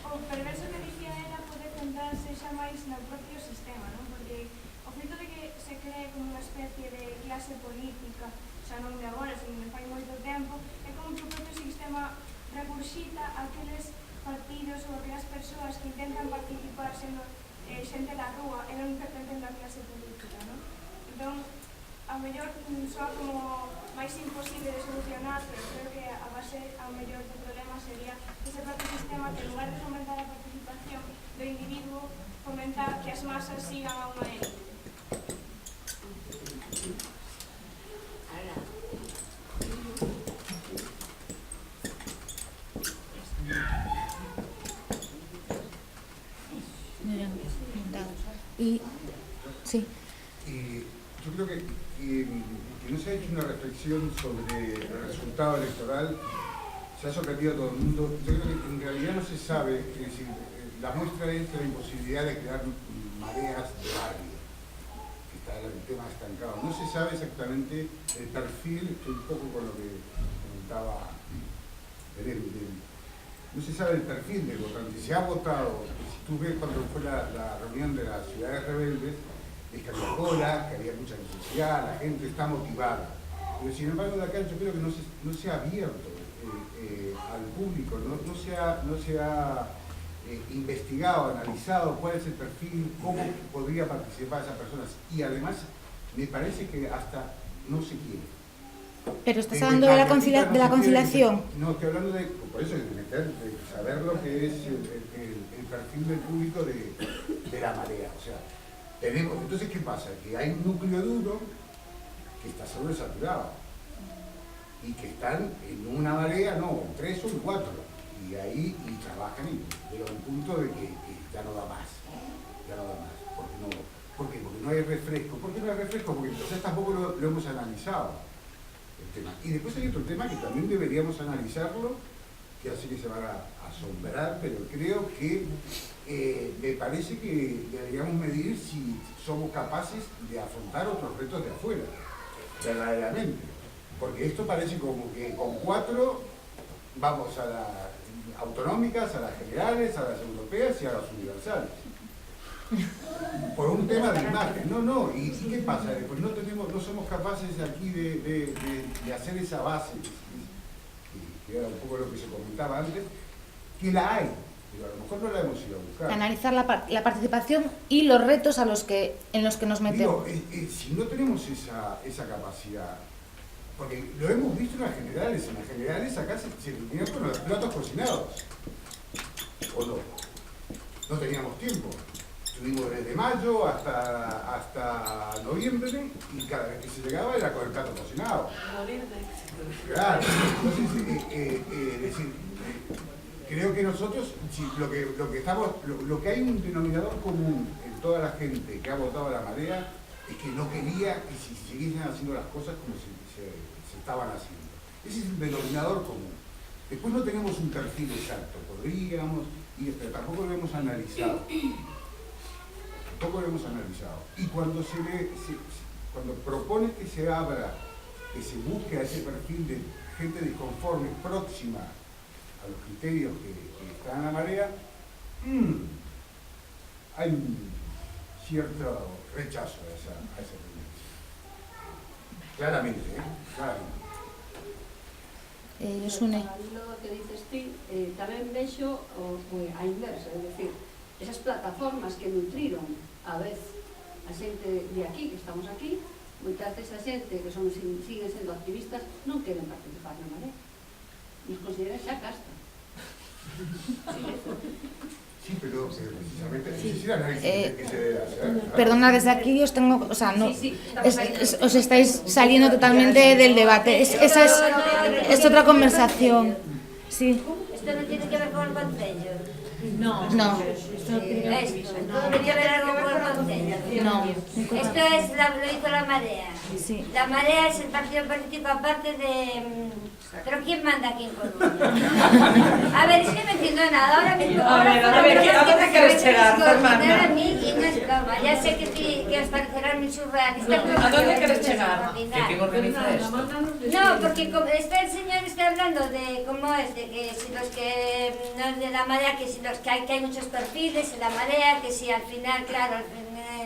o perverso que dicía ela pode centrarse xa máis no propio sistema, non? Porque o feito feito de que se cree como unha especie de clase política, xa non de agora, sino de fai moito tempo, é como que o propio sistema recursita aqueles partidos ou aquelas persoas que intentan participar sendo xente da rúa e non pertencendo á clase política, non? Entón, ao mellor soa como máis imposible de solucionar, pero creo que a base ao mellor do problema sería ese propio sistema que en lugar de fomentar a participación do individuo, fomentar que as masas sigan a unha élite. Y sí. Yo creo que no se ha hecho una reflexión sobre el resultado electoral, se ha sorprendido a todo el mundo. Yo creo que en realidad no se sabe, es decir, la muestra es la imposibilidad de crear mareas de barrio, que está el tema estancado. No se sabe exactamente el perfil, estoy un poco con lo que comentaba Belén, no se sabe el perfil del votante. Se ha votado, si tú ves cuando fue la reunión de las ciudades rebeldes, es que había cola, que había mucha necesidad, la gente está motivada. Pero sin embargo de acá yo creo que no se ha abierto al público, no se ha investigado, analizado cuál es el perfil, cómo podría participar esas personas. Y además me parece que hasta no se quiere. Pero estás hablando de la conciliación. No, estoy hablando de, por eso, de saber lo que es el perfil del público de la marea. O sea, entonces, ¿qué pasa? Que hay un núcleo duro que está sobresaturado y que están en una marea, no, en 3 o en 4, y ahí trabajan y llega a un punto de que ya no da más, porque no hay refresco. ¿Por qué no hay refresco? Porque entonces tampoco lo hemos analizado. Tema. Y después hay otro tema que también deberíamos analizarlo, que así que se van a asombrar, pero creo que me parece que deberíamos medir si somos capaces de afrontar otros retos de afuera, verdaderamente. Porque esto parece como que con 4 vamos a las autonómicas, a las generales, a las europeas y a las universales. Por un tema de imagen, ¿y qué pasa? Pues no somos capaces aquí de hacer esa base, que era un poco lo que se comentaba antes, que la hay, pero a lo mejor no la hemos ido a buscar. Analizar la participación y los retos en los que nos metemos. Si no tenemos esa capacidad, porque lo hemos visto en las generales acá se terminó con los platos cocinados, ¿o no? No teníamos tiempo. Estuvimos desde mayo hasta noviembre y cada vez que se llegaba era con el plato cocinado. Claro, entonces, creo que nosotros, lo que hay un denominador común en toda la gente que ha votado a la marea es que no quería que se siguiesen haciendo las cosas como se estaban haciendo. Ese es el denominador común. Después no tenemos un perfil exacto, podríamos, pero tampoco lo hemos analizado. Y cuando cuando propone que se abra, que se busque a ese perfil de gente disconforme próxima a los criterios que están en la marea, hay un cierto rechazo a esa tendencia. Claramente, claramente. Lo que dices ti, tamén vexo a inversa, é dicir, esas plataformas que nutriron a vez a xente de aquí, que estamos aquí, moitas veces a xente que siguen sendo activistas non queren participar na marea. Nos consideran xa casta. Sí, pero precisamente ese era el análisis que se debe hacer. Perdona, desde aquí os tengo, o sea, no, os estáis saliendo totalmente del debate. Esa es otra conversación. Sí. Esto no tiene que ver con el Concello. No. Esto tiene que ver algo con el Concello. No. Esto es lo hizo la Marea. Sí. La Marea es el partido político aparte de... ¿Pero quién manda aquí en Coruña? A ver, es que no entiendo nada. Ahora mismo... A ver, ¿a dónde quieres llegar, Fernanda? A mí y no es broma. Ya sé que os parecerán muy surrealistas. ¿A dónde quieres llegar? ¿Quién organiza esto? No, porque el señor está hablando de cómo es, de que si los que no es de la Marea, que si los que hay muchos perfiles en la Marea, que si al final, claro,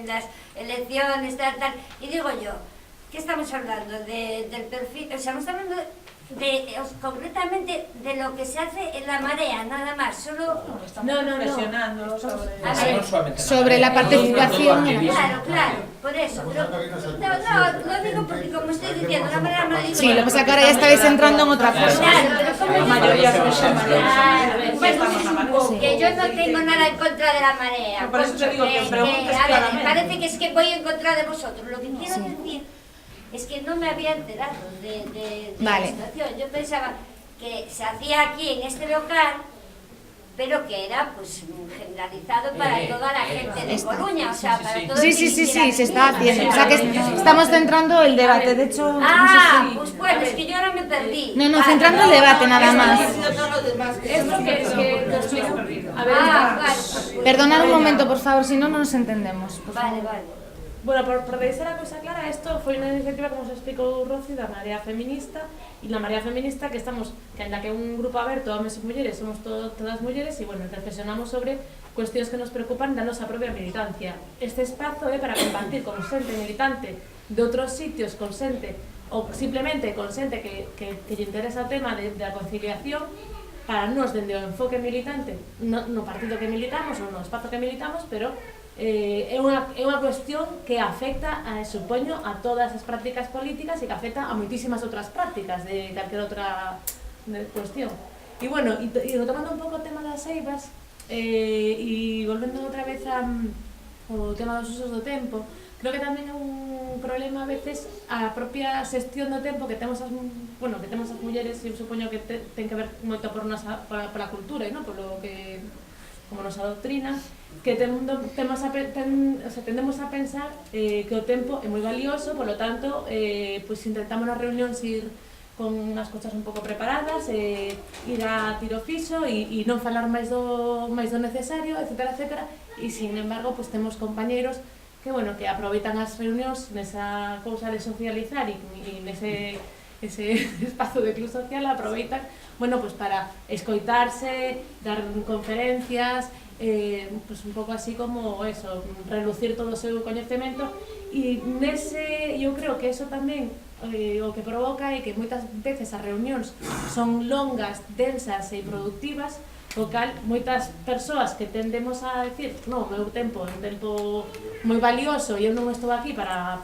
en las elecciones, tal, y digo yo, ¿qué estamos hablando? Del perfil, o sea, no estamos hablando concretamente de lo que se hace en la marea, nada más, solo... No, reflexionando sobre la participación. Claro, por eso. No, lo digo porque como estoy diciendo, la manera no digo... Sí, lo que pasa es que ahora ya estáis entrando en otra cosa. Claro, pero como la mayoría que yo no tengo nada en contra de la marea. Por eso te digo que preguntes claramente. Parece que es que voy en contra de vosotros. Lo que quiero decir es que no me había enterado de la situación. Yo pensaba que se hacía aquí en este local, pero que era pues generalizado para toda la gente de Coruña, o sea, para todo el que Sí, se está haciendo. O sea, que estamos centrando el debate, de hecho... pues bueno, es que yo ahora me perdí. No, centrando el debate nada más. Esto que os explico. A ver, Perdonad un momento, por favor, si no, no nos entendemos. Vale. Bueno, por deixar a cosa clara, isto foi unha iniciativa, como se explicou Rocío, da Marea Feminista, e na Marea Feminista que estamos, que ainda que é un grupo aberto a homes e mulleres, somos todas mulleres, e bueno, reflexionamos sobre cuestións que nos preocupan da nosa propia militancia. Este espazo é para compartir con xente militante de outros sitios, con xente, ou simplemente con xente que lle interesa o tema da conciliación, para nós, dende o enfoque militante, no partido que militamos, ou no espazo que militamos, pero é unha cuestión que afecta, supoño, a todas as prácticas políticas e que afecta a moitísimas outras prácticas de calquera outra cuestión. E bueno, e retomando un pouco o tema das eivas e volvendo outra vez ao tema dos usos do tempo, creo que tamén é un problema a veces a propia xestión do tempo que temos as mulleres, e supoño que ten que ver moito pola cultura, non? Polo que como nos adoctrina, que tendemos a pensar que o tempo é moi valioso, polo tanto, pois intentamos nas reunións ir con as cousas un pouco preparadas, ir a tiro fixo e non falar máis do necesario, etcétera, e sin embargo, pois temos compañeiros que aproveitan as reunións nesa cousa de socializar e nese espazo de club social, aproveitan para escoitarse, dar conferencias, un pouco así como eso, relucir todo o seu coñecemento, e eu creo que eso tamén o que provoca é que moitas veces as reunións son longas, densas e productivas, o cal moitas persoas que tendemos a decir, no, o meu tempo é un tempo moi valioso e eu non estou aquí para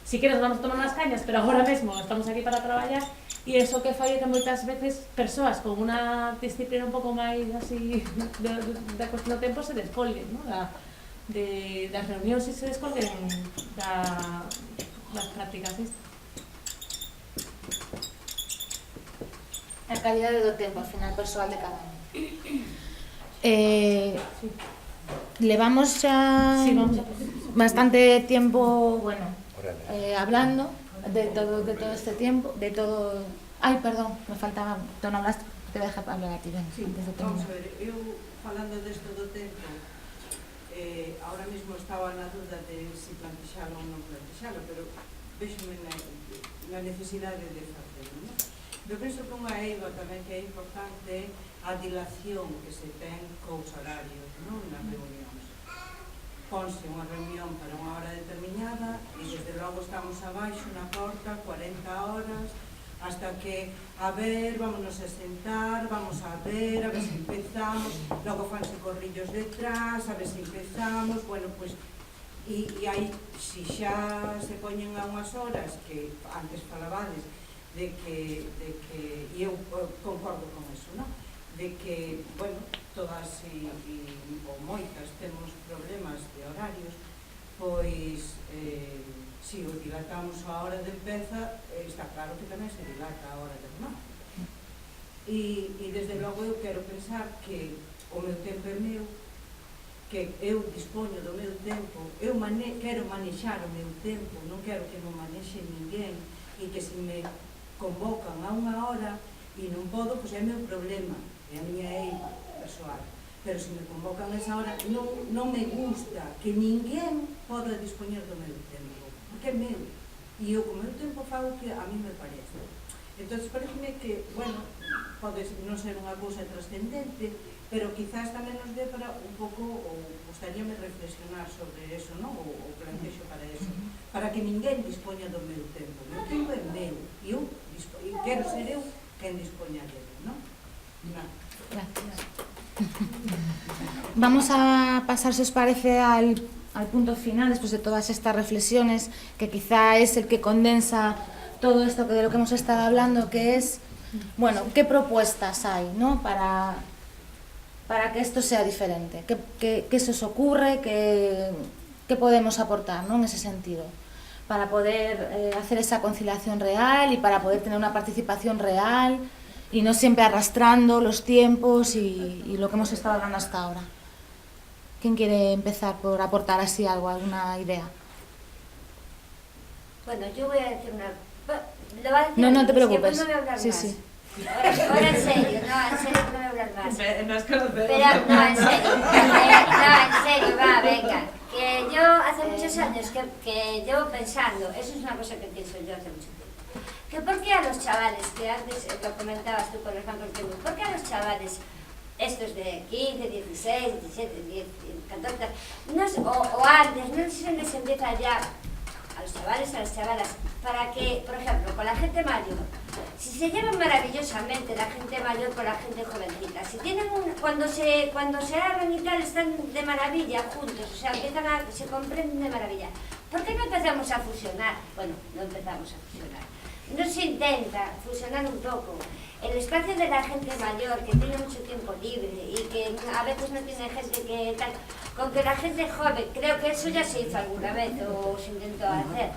si queres vamos a tomar unas cañas, pero agora mesmo estamos aquí para traballar, e iso que fai que moitas veces persoas con unha disciplina un pouco máis así da cuestión do tempo se descolguen, ¿no? Das reunións e se descolguen das prácticas. A calidade do tempo, ao final, persoal de cada un. Levamos xa bastante tiempo, hablando de todo este tiempo, de todo... Ay, perdón, me faltaba... Tú no hablaste, te voy a dejar hablar a ti, ven, antes de terminar. Vamos a ver, eu falando desto do tempo, ahora mismo estaba na duda de si plantexalo ou non plantexalo, pero vexome na necesidade de facelo, non? Eu penso que unha eiva tamén que é importante a dilación que se ten cos horarios, non? Nas reunións. Ponse unha reunión para unha hora determinada e desde logo estamos abaixo na porta 40 horas hasta que, a ver, vámonos a sentar, vamos a ver se empezamos, logo fanse corrillos detrás, a ver se empezamos, e aí, se xa se poñen a unhas horas que antes falabades de que e eu concordo con eso, non? De que, todas ou moitas temos problemas de horarios, pois se o dilatamos a hora de empeza, está claro que tamén se dilata a hora de remate. E desde logo eu quero pensar que o meu tempo é meu, que eu dispoño do meu tempo, eu quero manexar o meu tempo, non quero que non manexe ninguén, e que se me convocan a unha hora e non podo, pois é o meu problema, é a miña eiva persoal. Pero se me convocan a esa hora, non me gusta que ninguén poda dispoñer do meu tempo, porque é meu. E eu, co meu tempo, fago que a mí me parece. Entón, pareceme que, bueno, pode non ser unha cousa trascendente, pero quizás tamén nos dé para un pouco, ou gustaríame reflexionar sobre eso, non? O plantexo para eso, para que ninguén dispoña do meu tempo. O meu tempo é meu, e eu quero ser eu quen dispoña dele, non? Gracias. Vamos a pasar, si os parece, al punto final, después de todas estas reflexiones, que quizá es el que condensa todo esto de lo que hemos estado hablando, que es, bueno, ¿qué propuestas hay, ¿no? para que esto sea diferente? ¿Qué se os ocurre? ¿Qué podemos aportar, ¿no? En ese sentido? Para poder hacer esa conciliación real y para poder tener una participación real y no siempre arrastrando los tiempos y lo que hemos estado hablando hasta ahora. ¿Quién quiere empezar por aportar así algo, alguna idea? Bueno, yo voy a decir una... ¿Lo va a decir? No te preocupes. Es que no voy a hablar sí, más. sí. Ahora en serio, no voy a hablar más. Nos conocemos. Pero, no, en serio, va, venga. Que yo hace muchos años que llevo pensando, eso es una cosa que pienso yo hace mucho tiempo, que por qué a los chavales, que antes lo comentabas tú por ejemplo, ¿por qué a los chavales estos de 15, 16, 17, 10, 14, o antes, no se les empieza ya a los chavales, a las chavalas, para que, por ejemplo, con la gente mayor, si se llevan maravillosamente la gente mayor con la gente jovencita, si tienen cuando se hablan y tal, están de maravilla juntos, o sea, se comprenden de maravilla. ¿Por qué no empezamos a fusionar? Bueno, no empezamos a fusionar. No se intenta fusionar un poco el espacio de la gente mayor que tiene mucho tiempo libre y que a veces no tiene gente que tal, con que la gente joven, creo que eso ya se hizo alguna vez o se intentó hacer,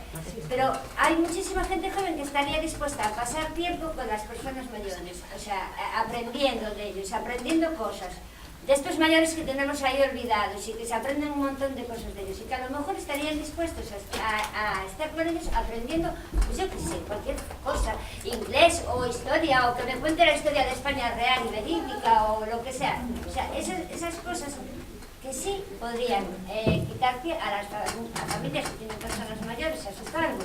pero hay muchísima gente joven que estaría dispuesta a pasar tiempo con las personas mayores, o sea, aprendiendo de ellos, aprendiendo cosas de estos mayores que tenemos ahí olvidados y que se aprenden un montón de cosas de ellos y que a lo mejor estarían dispuestos a estar con ellos aprendiendo, pues yo qué sé, cualquier cosa, inglés o historia, o que me cuente la historia de España real y verídica o lo que sea. O sea, esas cosas que sí podrían quitar pie a las familias que tienen personas mayores a su cargo,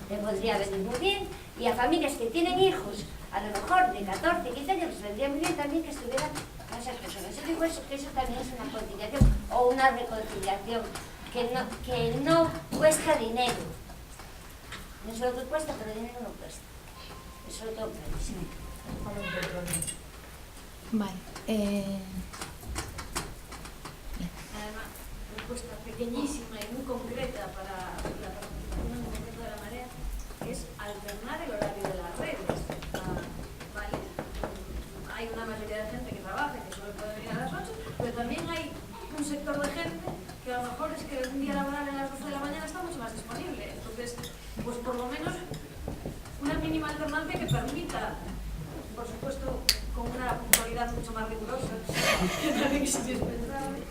le podría venir muy bien, y a familias que tienen hijos, a lo mejor de 14, 15 años, les vendría muy bien también que estuvieran a esas personas. Yo digo eso, que eso también es una conciliación o una reconciliación que no cuesta dinero. No sé lo que cuesta, pero dinero no cuesta. Eso lo tengo clarísimo. Vale. Además, una propuesta pequeñísima y muy concreta para la participación en el momento de la marea es alternar el horario de las redes. ¿Vale? Hay una mayoría de gente que trabaja y que solo puede venir a las 8, pero también hay un sector de gente que a lo mejor es que un día laboral a las 12 de la mañana está mucho más disponible. Entonces, pues por lo menos una mínima alternancia que permita, por supuesto, con una puntualidad mucho más rigurosa, que también es indispensable,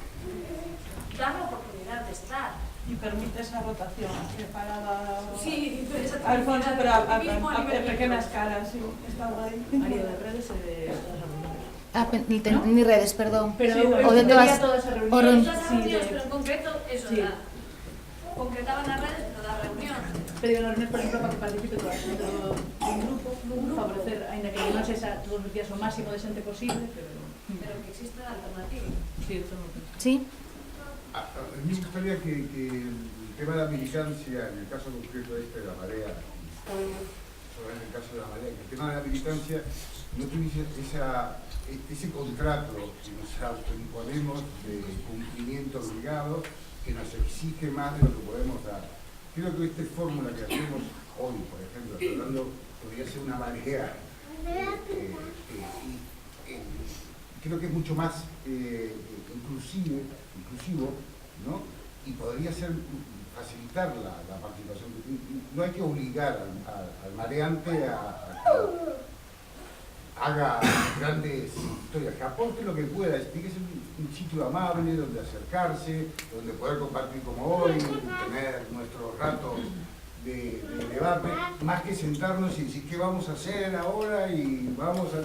dar la oportunidad de estar. Y permite esa rotación separada. Sí, esa Alfonso, pero a nivel pequeñas caras, sí, estaba ahí. Área de redes Ni redes, perdón. Pero o de todas esas reuniones. Todas las reuniones, pero en concreto, eso, sí. Concretaban las redes, pero las reuniones. Pero digo, reuniones, por ejemplo, para que participe todo un grupo, favorecer, ainda que non sexa todos os días o máximo de xente posible, pero que exista alternativa. Sí, eso no. Sí. A mí me gustaría que el tema de la militancia, en el caso concreto de la marea, sobre el caso de la marea, que el tema de la militancia no tuviese ese contrato que nos autoimponemos de cumplimiento obligado, que nos exige más de lo que podemos dar. Creo que esta fórmula que hacemos hoy, por ejemplo, hablando, podría ser una marea, creo que es mucho más inclusivo, ¿no? Y podría ser facilitar la participación. No hay que obligar al mareante a que haga grandes historias, que aporte lo que pueda, explique un sitio amable donde acercarse, donde poder compartir como hoy, tener nuestros ratos de debate, más que sentarnos y decir qué vamos a hacer ahora y vamos a...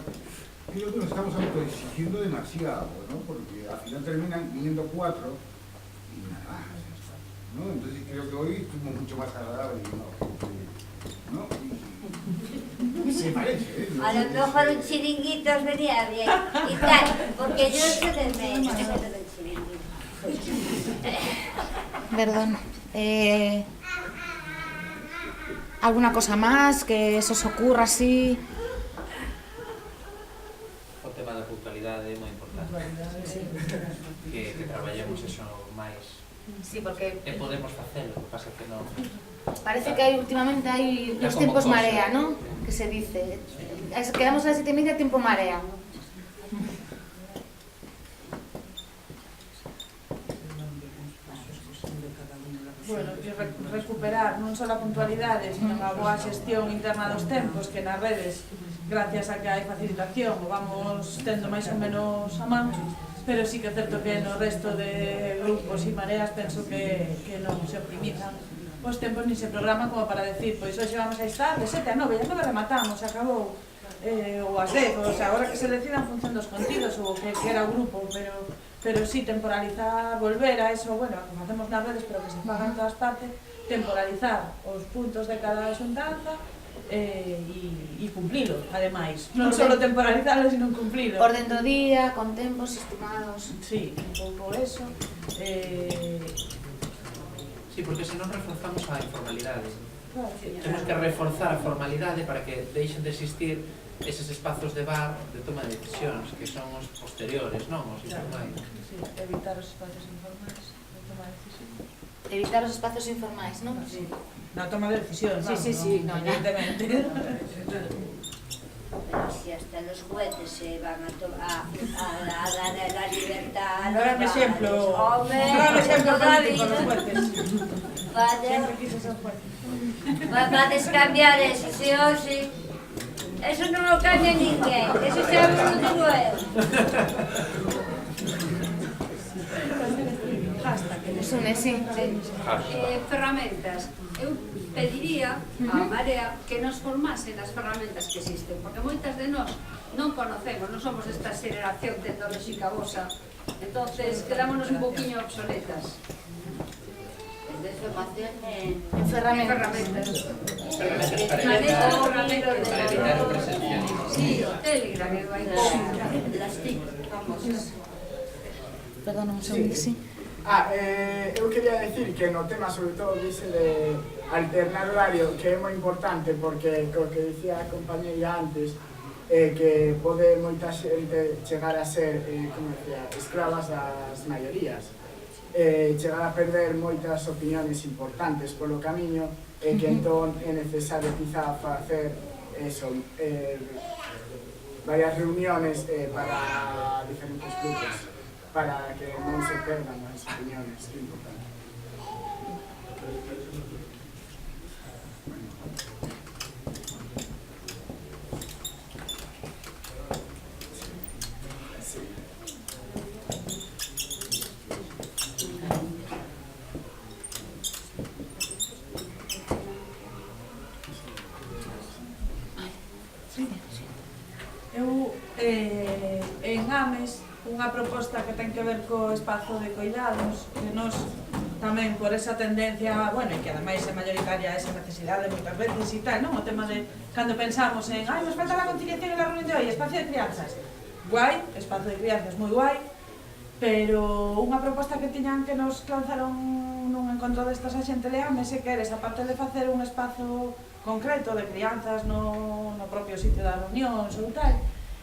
Creo que nos estamos autoexigiendo demasiado, ¿no? Porque al final terminan viniendo 4 y nada más, ¿no? Entonces creo que hoy estuvimos mucho más agradables, ¿no? Se parece, A lo mejor un chiringuito os venía bien y tal, porque yo soy del medio, no soy del chiringuito. Perdón. ¿Alguna cosa más que se os ocurra así? O tema da puntualidade é moi importante. Que traballemos eso máis. Sí, porque E podemos facelo, o que pasa que non... parece que últimamente hay los tiempos marea, ¿no? Que se dice. Quedamos a las 7:30 tiempo marea. Bueno, recuperar non só a puntualidade, sino a boa xestión interna dos tempos, que nas redes, gracias a que hai facilitación, o vamos tendo máis ou menos a man, pero sí que é certo que no resto de grupos e mareas penso que non se optimizan os tempos ni se programan como para decir, pois hoxe vamos a estar de 7 a 9, ya 9 rematamos, acabou, ou as 10, o sea, agora que se decida en función dos contidos ou que era o grupo, pero sí temporalizar, volver a eso, bueno, como facemos nas redes, pero que se faga en todas partes, temporalizar os puntos de cada xuntanza e cumplilo, ademais. Non só temporalizarlo, sino cumplilo. Orden do día, con tempos estimados. Sí, un pouco eso. Sí, porque senón reforzamos a informalidade. Claro, temos que reforzar a formalidade para que deixen de existir eses espazos de bar de toma de decisións, que son os posteriores, non? Os informais. Sí, evitar os espacios informais de toma de decisións. Evitar os espacios informais, non? Sí. Na toma de decisións, sí, no, evidentemente. Pero si hasta los juguetes se van a dar la libertad. Un gran exemplo. Un gran exemplo político, los juguetes. Siempre quise ser juez. Va a descambiar eso, sí o sí. Eso non lo cambia ninguén, eso xa lo digo eu. Ferramentas. Eu pediría a Marea que nos formase nas ferramentas que existen, porque moitas de nós non conocemos, non somos desta xeración tecnolóxica vosa, entonces quedámonos un poquinho obsoletas. De formación en ferramentas. Sí, o Telegram, las TIC, famosas. Perdón, un segundo, sí. Eu quería decir que no tema sobre todo dice de alternar horario, que é moi importante porque o que dicía a compañeira antes, que pode moita xente chegar a ser, como decía, escravas das maiorías, chegar a perder moitas opiniones importantes polo camiño, e que entón é necesario quizá facer eso, varias reuniones para diferentes grupos, para que non se perdan as opiniones, que é importante. Eu, en Ames, unha proposta que ten que ver co espazo de coidados, que nos tamén por esa tendencia, bueno, e que ademais é mayoritaria esa necesidade moitas veces e tal, non? O tema de cando pensamos en nos falta la conciliación e la reunión de hoy, espacio de crianzas, guai, espazo de crianzas moi guai, pero unha proposta que tiñan que nos lanzaron nun encontro destas a xente de Ames é que eres, aparte de facer un espazo concreto de crianzas no propio sitio das reunións ou tal,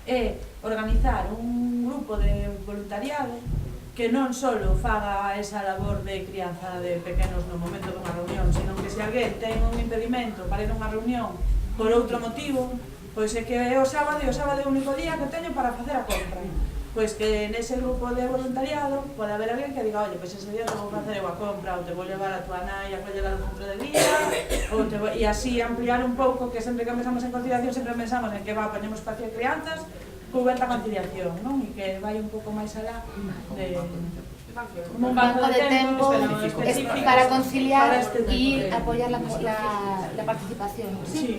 é organizar un grupo de voluntariado que non só faga esa labor de crianza de pequenos no momento dunha reunión, senón que se alguén ten un impedimento para ir a unha reunión por outro motivo, pois é que é o sábado e o sábado é o único día que teño para facer a compra. Pois que nese grupo de voluntariado pode haber alguén que diga, oye, pois ese día te vou facer eu a compra, ou te vou levar a tua nai a collegar o centro de día, e así ampliar un pouco, que sempre que pensamos en conciliación sempre pensamos en que ponemos espacio de crianzas, cuberta a conciliación, non? E que vai un pouco máis alá de... como un banco de tempo para conciliar e apoyar la participación. Sí.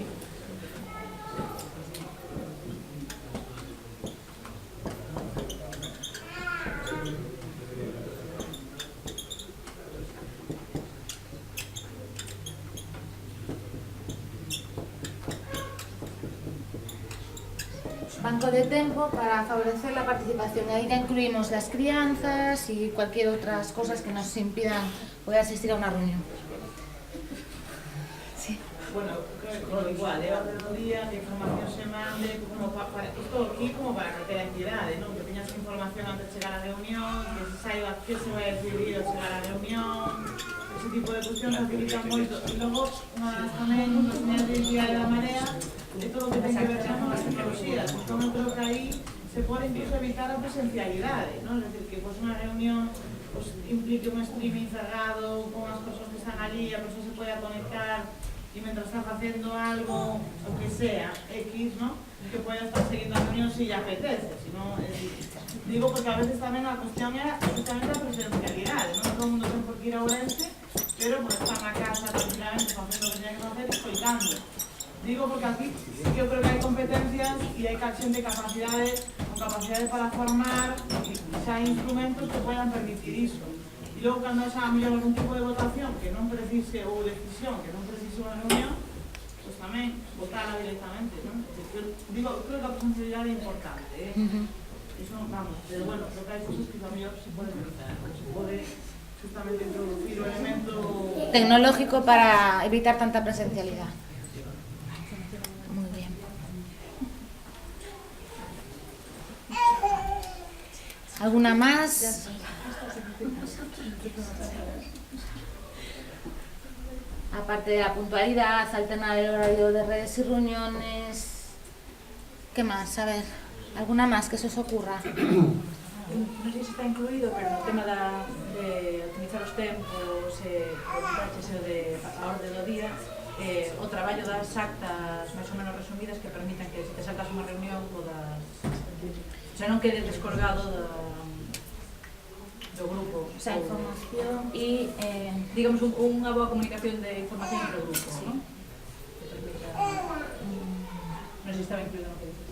banco de tempo para favorecer la participación. Ahí ya incluimos las crianzas y cualquier otras cosas que nos impidan poder asistir a una reunión. Sí. Bueno, creo que igual, orde do día, que información se mande, como para isto aquí como para calquera entidade, non? Que teñas información antes de chegar á reunión, que se saiba que se vai a decidir ao chegar á reunión, ese tipo de cuestións facilitan moito. E logo, tamén, nos medios de diario da Marea, de todo o que ten que ver con as tecnoloxías. Entón, eu creo que aí se pode incluso evitar a presencialidade, non? É dicir, que pues, unha reunión pues, implique un streaming cerrado con as persoas que están allí, a persoa se poida conectar y mientras está haciendo algo, o que sea, X, ¿no? Que pueda estar siguiendo la reunión si le apetece, si no, digo porque a veces también la cuestión era justamente la presencialidad, ¿no? Todo el mundo tiene por qué ir a Ourense, pero por estar en la casa tranquilamente, haciendo lo que tiene que hacer, escoitando. Digo porque aquí yo creo que hay competencias y hay gente de capacidades, con capacidades para formar, o sea, hay instrumentos que puedan permitir eso. Y luego cando xa mellor algún tipo de votación que non precise ou decisión que non precise unha reunión, pues tamén votala directamente, non? Digo, creo que a presencialidade é importante, Eso, vamos, pero bueno, creo que hai cosas que a mellor se pode evitar, se pode justamente introducir o elemento tecnológico para evitar tanta presencialidad. Muy bien. ¿Alguna más? Aparte de la puntualidad, alternar el horario de redes y reuniones, ¿qué más? A ver, ¿alguna más que se os ocurra? Non sei se está incluído, pero no tema de optimizar os tempos, o de a orde do día, o traballo das actas máis ou menos resumidas que permitan que se te saltas unha reunión podas, o sea, non quedes descolgado do grupo, o sea, información e digamos unha boa comunicación de información entre o grupo, non? Non sei se estaba incluído no que dices.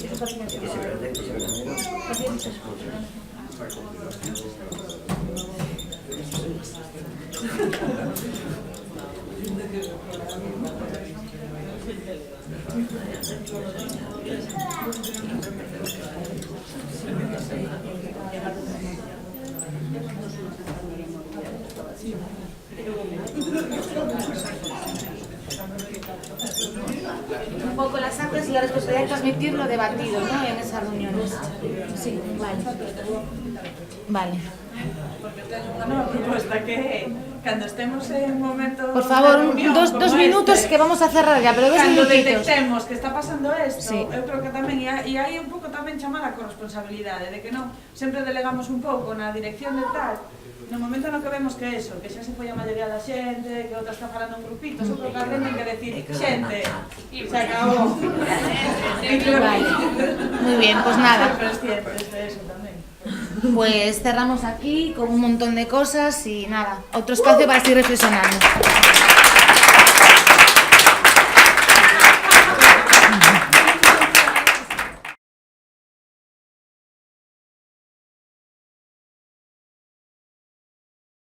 Eso tamén se un poco las actas y la responsabilidad de transmitirlo debatido, ¿no? En esas reuniones. Sí, vale. Vale. Porque tengo unha propuesta que cando estemos en un momento por favor, de reunión, dos minutos que vamos a cerrar ya, pero 2 cando minutitos. detectemos que está pasando esto, sí. Eu creo que tamén e hai un pouco tamén chamar a corresponsabilidade de que non sempre delegamos un pouco na dirección de tal. No momento no que vemos que eso, que xa se foi a maioría da xente, que outra está falando en grupitos, eu creo que alguén ten que decir, xente, se acabou. Vale. Muy bien, pues nada. Ser conscientes de eso tamén. Pues cerramos aquí con un montón de cosas y nada, otro espacio para seguir reflexionando.